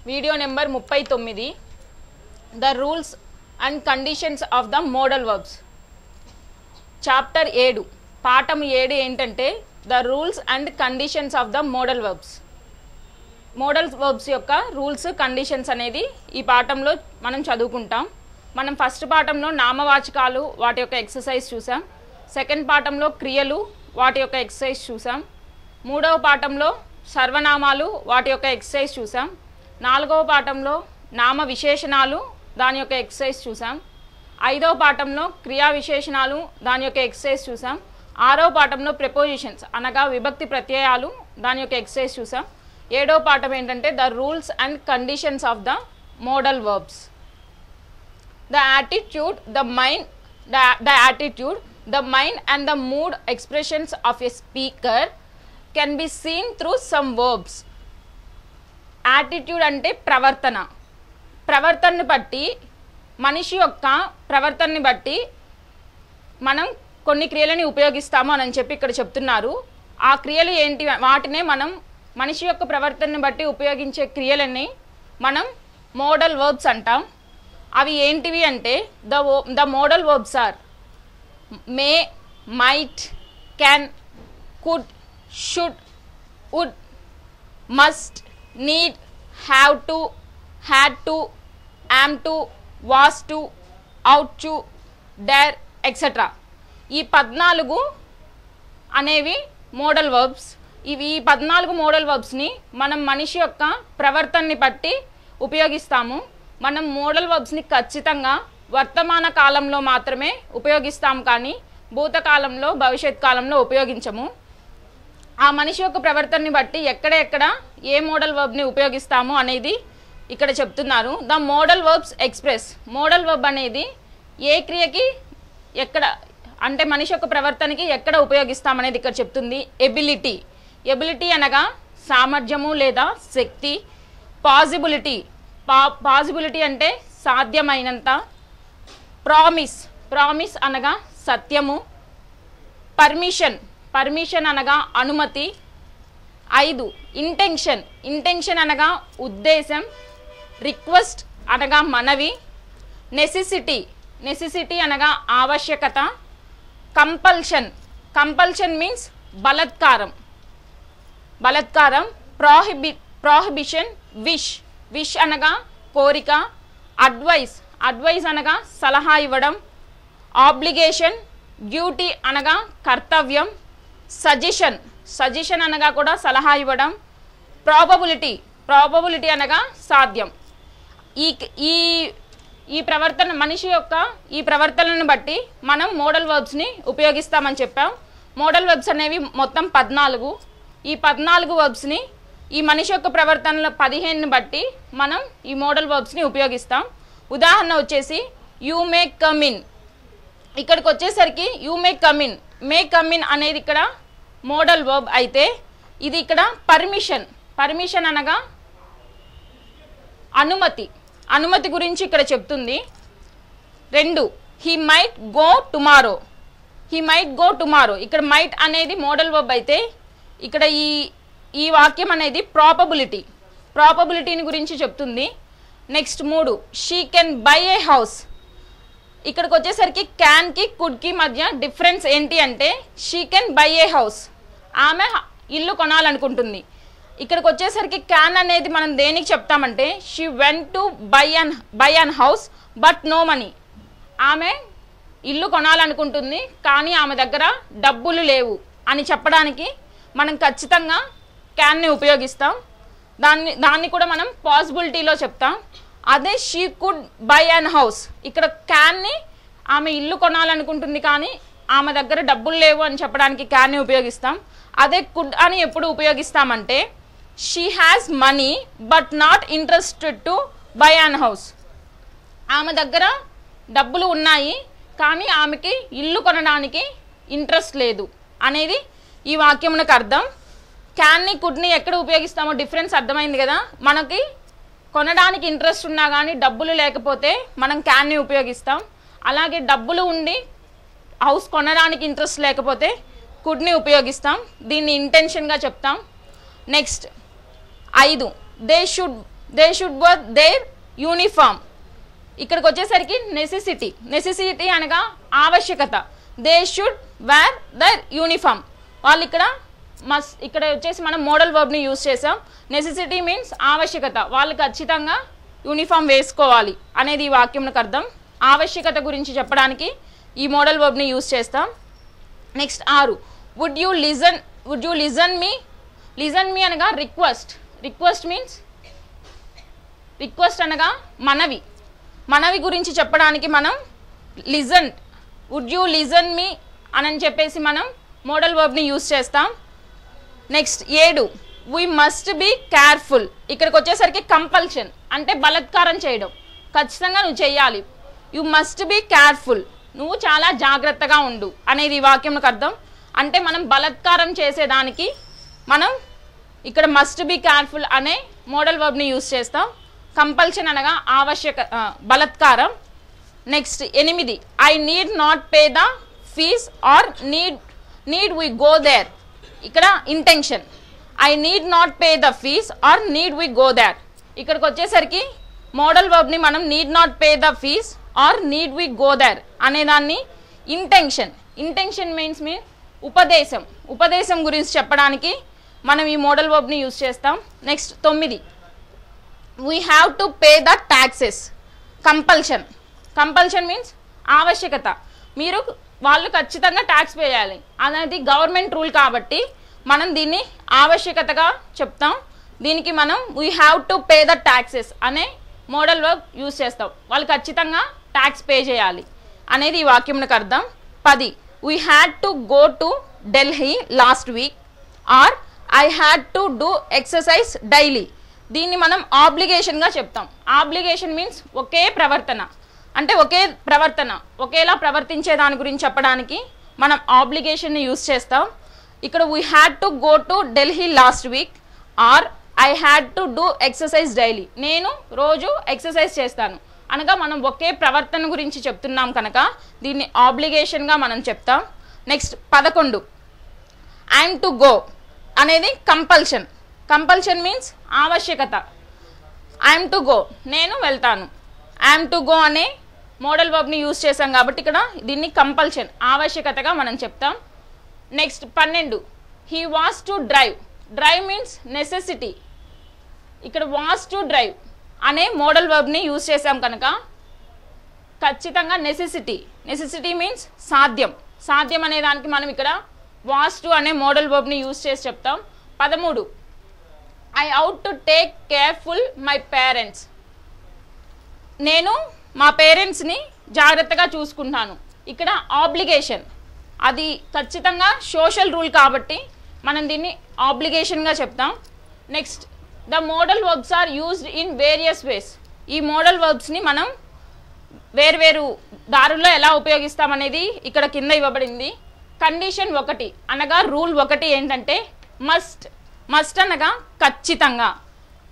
video number 39. The rules and conditions of the modal verbs. Chapter 7, పాఠం 7 ఏంటంటే the rules and conditions of the modal verbs. Modal verbs యొక్క rules conditions అనేది ఈ పాఠంలో మనం చదువుకుంటాం. మనం first పాఠంలో నామవాచకాలు వాటి యొక్క ఎక్సర్సైజ్ చూసాం. సెకండ్ పాఠంలో క్రియలు వాటి యొక్క ఎక్సర్సైజ్ చూసాం. మూడవ పాఠంలో సర్వనామాలు వాటి యొక్క ఎక్సర్సైజ్ చూసాం. నాలుగవ పాఠంలో నామ విశేషణాలు దాని యొక్క ఎక్సర్సైజ్ చూసాం. ఐదవ పాఠంలో క్రియా విశేషణాలు దాని యొక్క ఎక్సర్సైజ్ చూసాం. ఆరవ పాఠంలో ప్రిపోజిషన్స్ అనగా విభక్తి ప్రత్యయాలు దాని యొక్క ఎక్సర్సైజ్ చూసాం. ఏడవ పాఠం ఏంటంటే the rules and conditions of the modal verbs. The attitude, the mind and the mood expressions of a speaker can be seen through some verbs. Attitude అంటే ప్రవర్తనని బట్టి, మనిషి యొక్క ప్రవర్తనని బట్టి మనం కొన్ని క్రియలని ఉపయోగిస్తాము అని చెప్పి ఇక్కడ చెప్తున్నారు. ఆ క్రియలు ఏంటి? వాటినే మనం మనిషి యొక్క ప్రవర్తనని బట్టి ఉపయోగించే క్రియలని మనం మోడల్ వర్బ్స్ అంటాం. అవి ఏంటివి అంటే the modal verbs are may, might, can, could, should, would, must, need, have to, had to, am to, was to, ought to, dare etcetera. ఈ 14 అనేవి మోడల్ వర్బ్స్. ఈ 14 మోడల్ వర్బ్స్ని మనం మనిషి యొక్క ప్రవర్తనని బట్టి ఉపయోగిస్తాము. మనం మోడల్ వర్బ్స్ని ఖచ్చితంగా వర్తమాన కాలంలో మాత్రమే ఉపయోగిస్తాం, కానీ భూతకాలంలో, భవిష్యత్ కాలంలో ఉపయోగించము. ఆ మనిషి యొక్క ప్రవర్తనని బట్టి ఎక్కడ ఏ మోడల్ వర్బ్ని ఉపయోగిస్తాము అనేది ఇక్కడ చెప్తున్నారు. The modal verbs express. Model verb అనేది ఏ క్రియకి ఎక్కడ, అంటే మనిషి యొక్క ప్రవర్తనకి ఎక్కడ ఉపయోగిస్తామనేది ఇక్కడ చెప్తుంది. ఎబిలిటీ. ఎబిలిటీ అనగా సామర్థ్యము లేదా శక్తి. పాజిబిలిటీ. పాజిబిలిటీ అంటే సాధ్యమైనంత. ప్రామిస్. ప్రామిస్ అనగా సత్యము. పర్మిషన్. పర్మిషన్ అనగా అనుమతి. 5 ఇంటెన్షన్. ఇంటెన్షన్ అనగా ఉద్దేశం. రిక్వెస్ట్ అనగా మనవి. నెసెసిటీ. నెసెసిటీ అనగా ఆవశ్యకత. కంపల్షన్. కంపల్షన్ మీన్స్ బలత్కారం. బలత్కారం. ప్రాహిబిషన్. విష్. విష్ అనగా కోరిక. అడ్వైస్. అడ్వైస్ అనగా సలహా ఇవ్వడం. ఆబ్లిగేషన్. డ్యూటీ అనగా కర్తవ్యం. సజెషన్. సజెషన్ అనగా కూడా సలహా ఇవ్వడం. ప్రాబబిలిటీ. ప్రాబబిలిటీ అనగా సాధ్యం. ఈ ఈ ప్రవర్తన, మనిషి యొక్క ఈ ప్రవర్తనను బట్టి మనం మోడల్ వర్బ్స్ని ఉపయోగిస్తామని చెప్పాం. మోడల్ వర్బ్స్ అనేవి మొత్తం 14. ఈ 14 వర్బ్స్ని ఈ మనిషి యొక్క ప్రవర్తనలో 15ని బట్టి మనం ఈ మోడల్ వర్బ్స్ని ఉపయోగిస్తాం. ఉదాహరణ వచ్చేసి యూ మే కమ్ ఇన్. ఇక్కడికి వచ్చేసరికి you may come in. May come in అనేది ఇక్కడ మోడల్ వర్బ్ అయితే, ఇది ఇక్కడ పర్మిషన్. పర్మిషన్ అనగా అనుమతి. అనుమతి గురించి ఇక్కడ చెప్తుంది. 2 he might go tomorrow. He might go tomorrow. ఇక్కడ మైట్ అనేది మోడల్ వర్బ్ అయితే, ఇక్కడ ఈ వాక్యం అనేది ప్రాబబిలిటీ. ప్రాబబిలిటీని గురించి చెప్తుంది. Next 3 she can buy A house. ఇక్కడికి వచ్చేసరికి క్యాన్కి కుడ్కి మధ్య డిఫరెన్స్ ఏంటి అంటే, she can buy A house, ఆమె ఇల్లు కొనాలనుకుంటుంది. ఇక్కడికి వచ్చేసరికి క్యాన్ అనేది మనం దేనికి చెప్తామంటే, she went to buy an house but no money. ఆమె ఇల్లు కొనాలనుకుంటుంది కానీ ఆమె దగ్గర డబ్బులు లేవు అని చెప్పడానికి మనం ఖచ్చితంగా క్యాన్ని ఉపయోగిస్తాం. దాన్ని కూడా మనం పాసిబిలిటీలో చెప్తాం. అదే she could buy an house, ఇక్కడ క్యాన్ని ఆమె ఇల్లు కొనాలనుకుంటుంది కానీ ఆమె దగ్గర డబ్బులు లేవు అని చెప్పడానికి క్యాన్ని ఉపయోగిస్తాం. అదే కుడ్ అని ఎప్పుడు ఉపయోగిస్తామంటే, she has money but not interested to buy an house. ఆమె దగ్గర డబ్బులు ఉన్నాయి కానీ ఆమెకి ఇల్లు కొనడానికి ఇంట్రెస్ట్ లేదు అనేది ఈ వాక్యమునకు అర్థం. క్యాన్ని కుడ్ని ఎక్కడ ఉపయోగిస్తామో డిఫరెన్స్ అర్థమైంది కదా. మనకి కొనడానికి ఇంట్రెస్ట్ ఉన్నా కానీ డబ్బులు లేకపోతే మనం క్యాన్ని ఉపయోగిస్తాం. అలాగే డబ్బులు ఉండి హౌస్ కొనడానికి ఇంట్రెస్ట్ లేకపోతే కుడ్ని ఉపయోగిస్తాం. దీన్ని ఇంటెన్షన్గా చెప్తాం. Next 5 they should wear their uniform. ఇక్కడికి వచ్చేసరికి నెసెసిటీ. నెసెసిటీ అనగా ఆవశ్యకత. They should wear their uniform. వాళ్ళు ఇక్కడ వచ్చేసి మనం మోడల్ వర్బ్ని యూజ్ చేసాం. నెసెసిటీ మీన్స్ ఆవశ్యకత, వాళ్ళు ఖచ్చితంగా యూనిఫామ్ వేసుకోవాలి అనేది ఈ వాక్యంకు అర్థం. ఆవశ్యకత గురించి చెప్పడానికి ఈ మోడల్ వర్బ్ని యూజ్ చేస్తాం. Next 6 would you listen me. Listen me అనగా రిక్వెస్ట్. రిక్వెస్ట్ మీన్స్ రిక్వెస్ట్ అనగా మనవి. మనవి గురించి చెప్పడానికి మనం listen, would you listen me అని చెప్పేసి మనం మోడల్ వర్బ్ని యూజ్ చేస్తాం. Next 7 we must be careful. ఇక్కడికి వచ్చేసరికి కంపల్షన్ అంటే బలత్కారం చేయడం, ఖచ్చితంగా నువ్వు చెయ్యాలి. యూ మస్ట్ బీ కేర్ఫుల్, నువ్వు చాలా జాగ్రత్తగా ఉండు అనేది ఈ వాక్యంకు అర్థం. అంటే మనం బలత్కారం చేసేదానికి మనం ఇక్కడ మస్ట్ బీ కేర్ఫుల్ అనే మోడల్ వర్బ్ని యూజ్ చేస్తాం. కంపల్షన్ అనగా బలత్కారం. Next 8 I need not pay the fees or need we go there. ఇక్కడ intention. I need not pay the fees or need we go there. ఇక్కడికి వచ్చేసరికి మోడల్ వర్బ్ని మనం need not pay the fees or need we go there అనేదాన్ని intention. Intention means ఉపదేశం. ఉపదేశం గురించి చెప్పడానికి మనం ఈ మోడల్ వర్బ్ని యూజ్ చేస్తాం. Next 9 we have to pay the taxes. Compulsion. Compulsion means ఆవశ్యకత. మీరు వాళ్ళు ఖచ్చితంగా ట్యాక్స్ పే చేయాలి అనేది గవర్నమెంట్ రూల్ కాబట్టి మనం దీన్ని ఆవశ్యకతగా చెప్తాం. దీనికి మనం we have to pay the taxes అనే మోడల్ వర్బ్ యూజ్ చేస్తాం. వాళ్ళు ఖచ్చితంగా ట్యాక్స్ పే చేయాలి అనేది ఈ వాక్యంకి అర్థం. 10 we had to go to Delhi last week or I had to do exercise daily. దీన్ని మనం ఆబ్లిగేషన్గా చెప్తాం. ఆబ్లిగేషన్ మీన్స్ ఒకే ప్రవర్తన, అంటే ఒకే ప్రవర్తన ఒకేలా ప్రవర్తించే దాని గురించి చెప్పడానికి మనం ఆబ్లిగేషన్ని యూజ్ చేస్తాం. ఇక్కడ we had to go to Delhi last week or I had to do exercise daily. నేను రోజు ఎక్సర్సైజ్ చేస్తాను అనగా మనం ఒకే ప్రవర్తన గురించి చెప్తున్నాం కనుక దీన్ని ఆబ్లిగేషన్గా మనం చెప్తాం. నెక్స్ట్ 11 ఐఎమ్ టు గో అనేది కంపల్షన్. కంపల్షన్ మీన్స్ ఆవశ్యకత. ఐఎమ్ టు గో నేను వెళ్తాను. ఐఎమ్ టు గో అనే మోడల్ వర్బ్ని యూజ్ చేసాం కాబట్టి ఇక్కడ దీన్ని కంపల్షన్ ఆవశ్యకతగా మనం చెప్తాం. Next 12 he was to drive. Drive means necessity. ఇక్కడ వాస్ టు డ్రైవ్ అనే మోడల్ వర్బ్ని యూజ్ చేసాం కనుక ఖచ్చితంగా నెసెసిటీ. నెసెసిటీ మీన్స్ సాధ్యం. సాధ్యం అనే దానికి మనం ఇక్కడ వాస్ టు అనే మోడల్ వర్బ్ని యూజ్ చేసి చెప్తాం. 13 I out to take careful my parents. నేను మా పేరెంట్స్ని జాగ్రత్తగా చూసుకుంటాను. ఇక్కడ ఆబ్లిగేషన్, అది ఖచ్చితంగా సోషల్ రూల్ కాబట్టి మనం దీన్ని ఆబ్లిగేషన్గా చెప్తాం. Next the modal verbs are used in various ways. ఈ మోడల్ వర్బ్స్ని మనం వేర్వేరు దారుల్లో ఎలా ఉపయోగిస్తామనేది ఇక్కడ కింద ఇవ్వబడింది. కండిషన్ 1 అనగా రూల్ 1 ఏంటంటే మస్ట్. మస్ట్ అనగా ఖచ్చితంగా.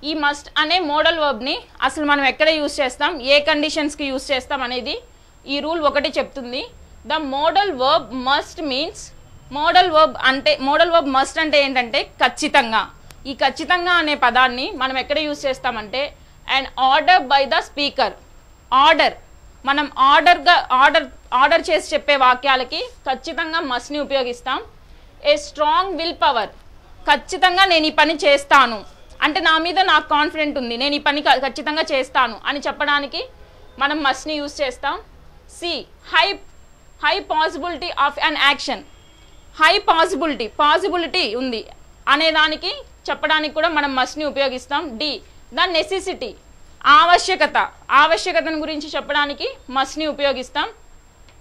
ఈ మస్ట్ అనే మోడల్ వర్బ్ని అసలు మనం ఎక్కడ యూజ్ చేస్తాం, ఏ కండిషన్స్కి యూజ్ చేస్తాం అనేది ఈ రూల్ 1 చెప్తుంది. The model verb must means, model verb must అంటే ఏంటంటే ఖచ్చితంగా. ఈ ఖచ్చితంగా అనే పదాన్ని మనం ఎక్కడ యూజ్ చేస్తామంటే and order by the speaker. Order, మనం ఆర్డర్ చేసి చెప్పే వాక్యాలకి ఖచ్చితంగా మస్ట్ని ఉపయోగిస్తాం. ఏ స్ట్రాంగ్ విల్ పవర్, ఖచ్చితంగా నేను ఈ పని చేస్తాను అంటే నా మీద నాకు కాన్ఫిడెంట్ ఉంది, నేను ఈ పని ఖచ్చితంగా చేస్తాను అని చెప్పడానికి మనం మస్ట్ని యూజ్ చేస్తాం. C high possibility of an action. High possibility ఉంది అనేదానికి చెప్పడానికి కూడా మనం మస్ట్ని ఉపయోగిస్తాం. డి ద నెసెసిటీ, ఆవశ్యకతను గురించి చెప్పడానికి మస్ట్ని ఉపయోగిస్తాం.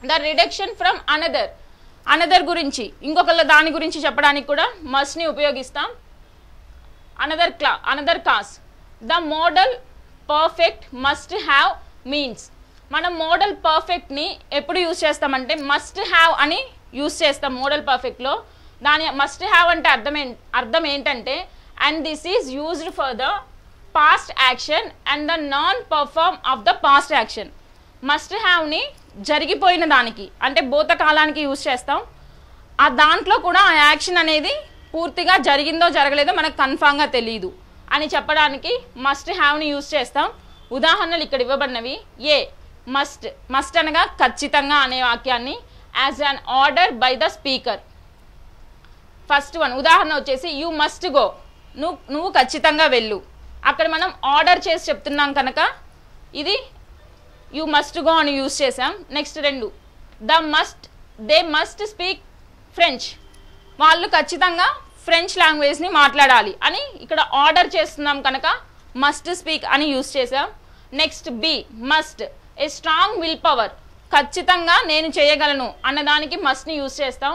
ద రిడక్షన్ ఫ్రమ్ అనదర్ గురించి, ఇంకొకళ్ళ దాని గురించి చెప్పడానికి కూడా మస్ట్ని ఉపయోగిస్తాం. Another cause. The model perfect must have means. మనం మోడల్ పర్ఫెక్ట్ని ఎప్పుడు యూజ్ చేస్తామంటే మస్ట్ హ్యావ్ అని యూజ్ చేస్తాం. మోడల్ పర్ఫెక్ట్లో దాని మస్ట్ హ్యావ్ అంటే అర్థం ఏంటంటే and this is used for the past action and the non perform of the past action. Must హ్యావ్ని జరిగిపోయిన దానికి అంటే భూతకాలానికి యూజ్ చేస్తాం. ఆ దాంట్లో కూడా ఆ యాక్షన్ అనేది పూర్తిగా జరిగిందో జరగలేదో మనకు కన్ఫామ్గా తెలియదు అని చెప్పడానికి మస్ట్ హ్యావ్ని యూజ్ చేస్తాం. ఉదాహరణలు ఇక్కడ ఇవ్వబడినవి. ఏ మస్ట్ అనగా ఖచ్చితంగా అనే వాక్యాన్ని as an order by the speaker. First one ఉదాహరణ వచ్చేసి యూ మస్ట్ గో, నువ్వు ఖచ్చితంగా వెళ్ళు. అక్కడ మనం ఆర్డర్ చేసి చెప్తున్నాం కనుక ఇది యూ మస్ట్ గో అని యూజ్ చేసాం. Next 2 they must speak French. వాళ్ళు ఖచ్చితంగా ఫ్రెంచ్ లాంగ్వేజ్ని మాట్లాడాలి అని ఇక్కడ ఆర్డర్ చేస్తున్నాం కనుక మస్ట్ స్పీక్ అని యూజ్ చేసాం. Next B must a strong will power. ఖచ్చితంగా నేను చేయగలను అన్నదానికి మస్ట్ని యూజ్ చేస్తాం.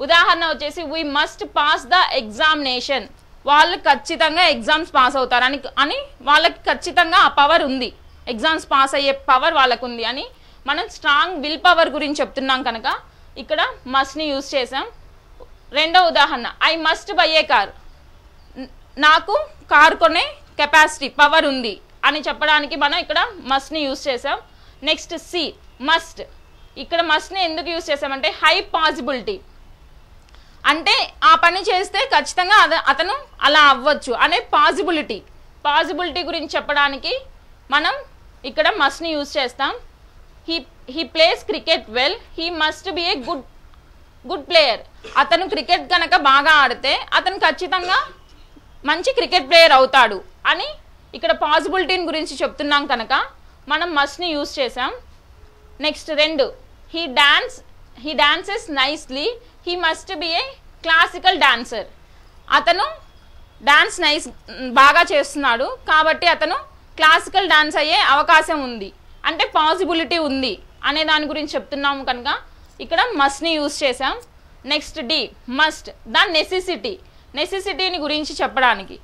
ఉదాహరణ వచ్చేసి we must pass the examination. వాళ్ళు ఖచ్చితంగా ఎగ్జామ్స్ పాస్ అవుతారు అని వాళ్ళకి ఖచ్చితంగా ఆ పవర్ ఉంది, ఎగ్జామ్స్ పాస్ అయ్యే పవర్ వాళ్ళకు ఉంది అని మనం స్ట్రాంగ్ విల్ పవర్ గురించి చెప్తున్నాం కనుక ఇక్కడ మస్ట్ని యూజ్ చేసాం. రెండో ఉదాహరణ I must buy a car. నాకు కార్ కొనే కెపాసిటీ పవర్ ఉంది అని చెప్పడానికి మనం ఇక్కడ మస్ట్ని యూజ్ చేసాం. Next C must. ఇక్కడ మస్ట్ని ఎందుకు యూజ్ చేసామంటే హై పాసిబిలిటీ అంటే ఆ పని చేస్తే ఖచ్చితంగా అతను అలా అవ్వచ్చు అనే పాసిబిలిటీ గురించి చెప్పడానికి మనం ఇక్కడ మస్ట్ని యూజ్ చేస్తాం. He plays cricket well, he must be a good player. అతను క్రికెట్ కనుక బాగా ఆడితే అతను ఖచ్చితంగా మంచి క్రికెట్ ప్లేయర్ అవుతాడు అని ఇక్కడ పాసిబిలిటీని గురించి చెప్తున్నాం కనుక మనం మస్ట్ని యూజ్ చేసాం. Next 2 he dances nicely, he must be a classical dancer. అతను డాన్స్ బాగా చేస్తున్నాడు కాబట్టి అతను క్లాసికల్ డాన్స్ అయ్యే అవకాశం ఉంది, అంటే పాసిబిలిటీ ఉంది అనే దాని గురించి చెప్తున్నాము కనుక ఇక్కడ మస్ట్ని యూజ్ చేసాం. నెక్స్ట్ డి మస్ట్, ద నెసెసిటీని గురించి చెప్పడానికి.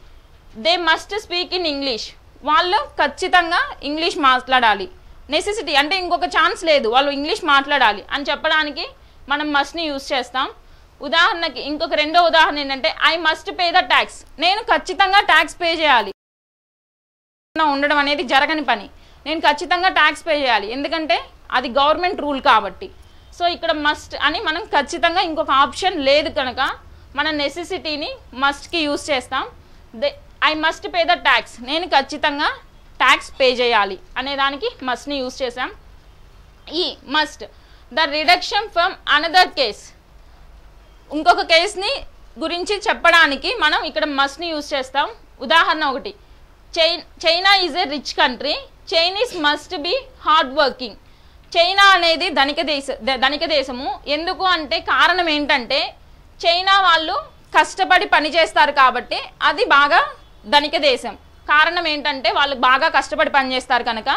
They must speak in English, వాళ్ళు ఖచ్చితంగా ఇంగ్లీష్ మాట్లాడాలి. నెసెసిటీ అంటే ఇంకొక ఛాన్స్ లేదు, వాళ్ళు ఇంగ్లీష్ మాట్లాడాలి అని చెప్పడానికి మనం మస్ట్ని యూజ్ చేస్తాం. ఉదాహరణకి ఇంకొక రెండో ఉదాహరణ ఏంటంటే I must pay the tax, నేను ఖచ్చితంగా ట్యాక్స్ పే చేయాలి. ఉండడం అనేది జరగని పని, నేను ఖచ్చితంగా ట్యాక్స్ పే చేయాలి ఎందుకంటే అది గవర్నమెంట్ రూల్ కాబట్టి. సో ఇక్కడ మస్ట్ అని మనం ఖచ్చితంగా ఇంకొక ఆప్షన్ లేదు కనుక మన నెసెసిటీని మస్ట్కి యూజ్ చేస్తాం. I must pay the tax, నేను ఖచ్చితంగా ట్యాక్స్ పే చేయాలి అనే దానికి మస్ట్ని యూజ్ చేసాం. ఈ must the reduction from another case, ఇంకొక కేస్ని గురించి చెప్పడానికి మనం ఇక్కడ మస్ట్ని యూజ్ చేస్తాం. ఉదాహరణ 1, China is a rich country, Chinese must be hard working. China అనేది ధనిక దేశము, ఎందుకు అంటే కారణం ఏంటంటే చైనా వాళ్ళు కష్టపడి పని చేస్తారు కాబట్టి అది బాగా ధనిక దేశం. కారణం ఏంటంటే వాళ్ళు బాగా కష్టపడి పని చేస్తారు కనుక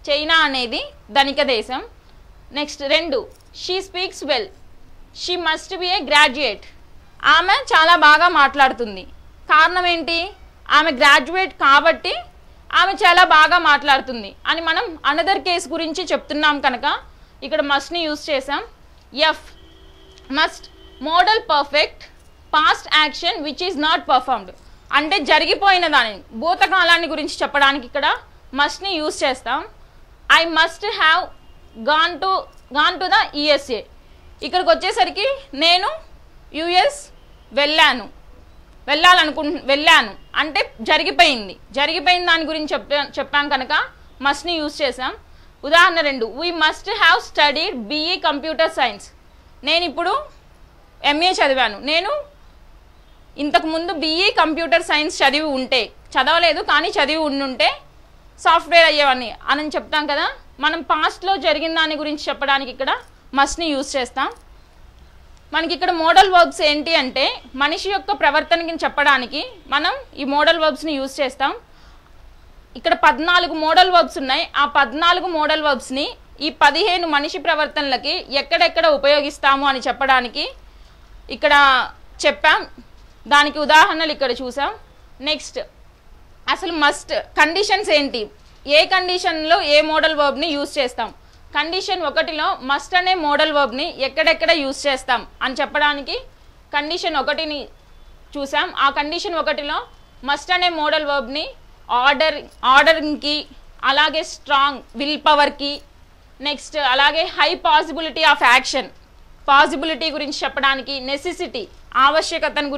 చైనా అనేది ధనిక దేశం. Next 2 she speaks well, she must be A graduate. ఆమె చాలా బాగా మాట్లాడుతుంది, కారణం ఏంటి, ఆమె గ్రాడ్యుయేట్ కాబట్టి ఆమె చాలా బాగా మాట్లాడుతుంది అని మనం అనదర్ కేస్ గురించి చెప్తున్నాం కనుక ఇక్కడ మస్ట్ని యూజ్ చేసాం. F must model perfect past action which is not performed, అంటే జరిగిపోయిన దానిని భూతకాలాన్ని గురించి చెప్పడానికి ఇక్కడ మస్ట్ని యూజ్ చేస్తాం. I must have gone to the USA, ఇక్కడికి వచ్చేసరికి నేను యుఎస్ వెళ్ళాను అంటే జరిగిపోయిన దాని గురించి చెప్పాం కనుక మస్ట్ని యూజ్ చేసాం. ఉదాహరణ 2 we must have studied BE computer science, నేను ఇప్పుడు ఎంఏ చదివాను, నేను ఇంతకుముందు బిఈ కంప్యూటర్ సైన్స్ చదవలేదు కానీ చదివి ఉండుంటే సాఫ్ట్వేర్ అయ్యేవాడిని అని చెప్తాం కదా. మనం పాస్ట్లో జరిగిన దాని గురించి చెప్పడానికి ఇక్కడ మస్ట్ని యూజ్ చేస్తాం. మనకి ఇక్కడ మోడల్ వర్బ్స్ ఏంటి అంటే మనిషి యొక్క ప్రవర్తనకి చెప్పడానికి మనం ఈ మోడల్ వర్బ్స్ని యూజ్ చేస్తాం. ఇక్కడ 14 మోడల్ వర్బ్స్ ఉన్నాయి. ఆ 14 మోడల్ వర్బ్స్ని ఈ 15 మనిషి ప్రవర్తనలకి ఎక్కడెక్కడ ఉపయోగిస్తాము అని చెప్పడానికి ఇక్కడ చెప్పాం. దానికి ఉదాహరణలు ఇక్కడ చూసాం. నెక్స్ట్ అసలు మస్ట్ కండిషన్స్ ఏంటి, ఏ కండిషన్లో ఏ మోడల్ వర్బ్ని యూజ్ చేస్తాం, కండిషన్ 1లో మస్ట్ అనే మోడల్ వర్బ్ని ఎక్కడెక్కడ యూజ్ చేస్తాం అని చెప్పడానికి కండిషన్ 1ని చూసాం. ఆ కండిషన్ 1లో మస్ట్ అనే మోడల్ వర్బ్ని ఆర్డరింగ్కి, అలాగే స్ట్రాంగ్ విల్ పవర్కి, నెక్స్ట్ అలాగే high possibility of action possibility గురించి చెప్పడానికి, నెసెసిటీ ఆవశ్యకతను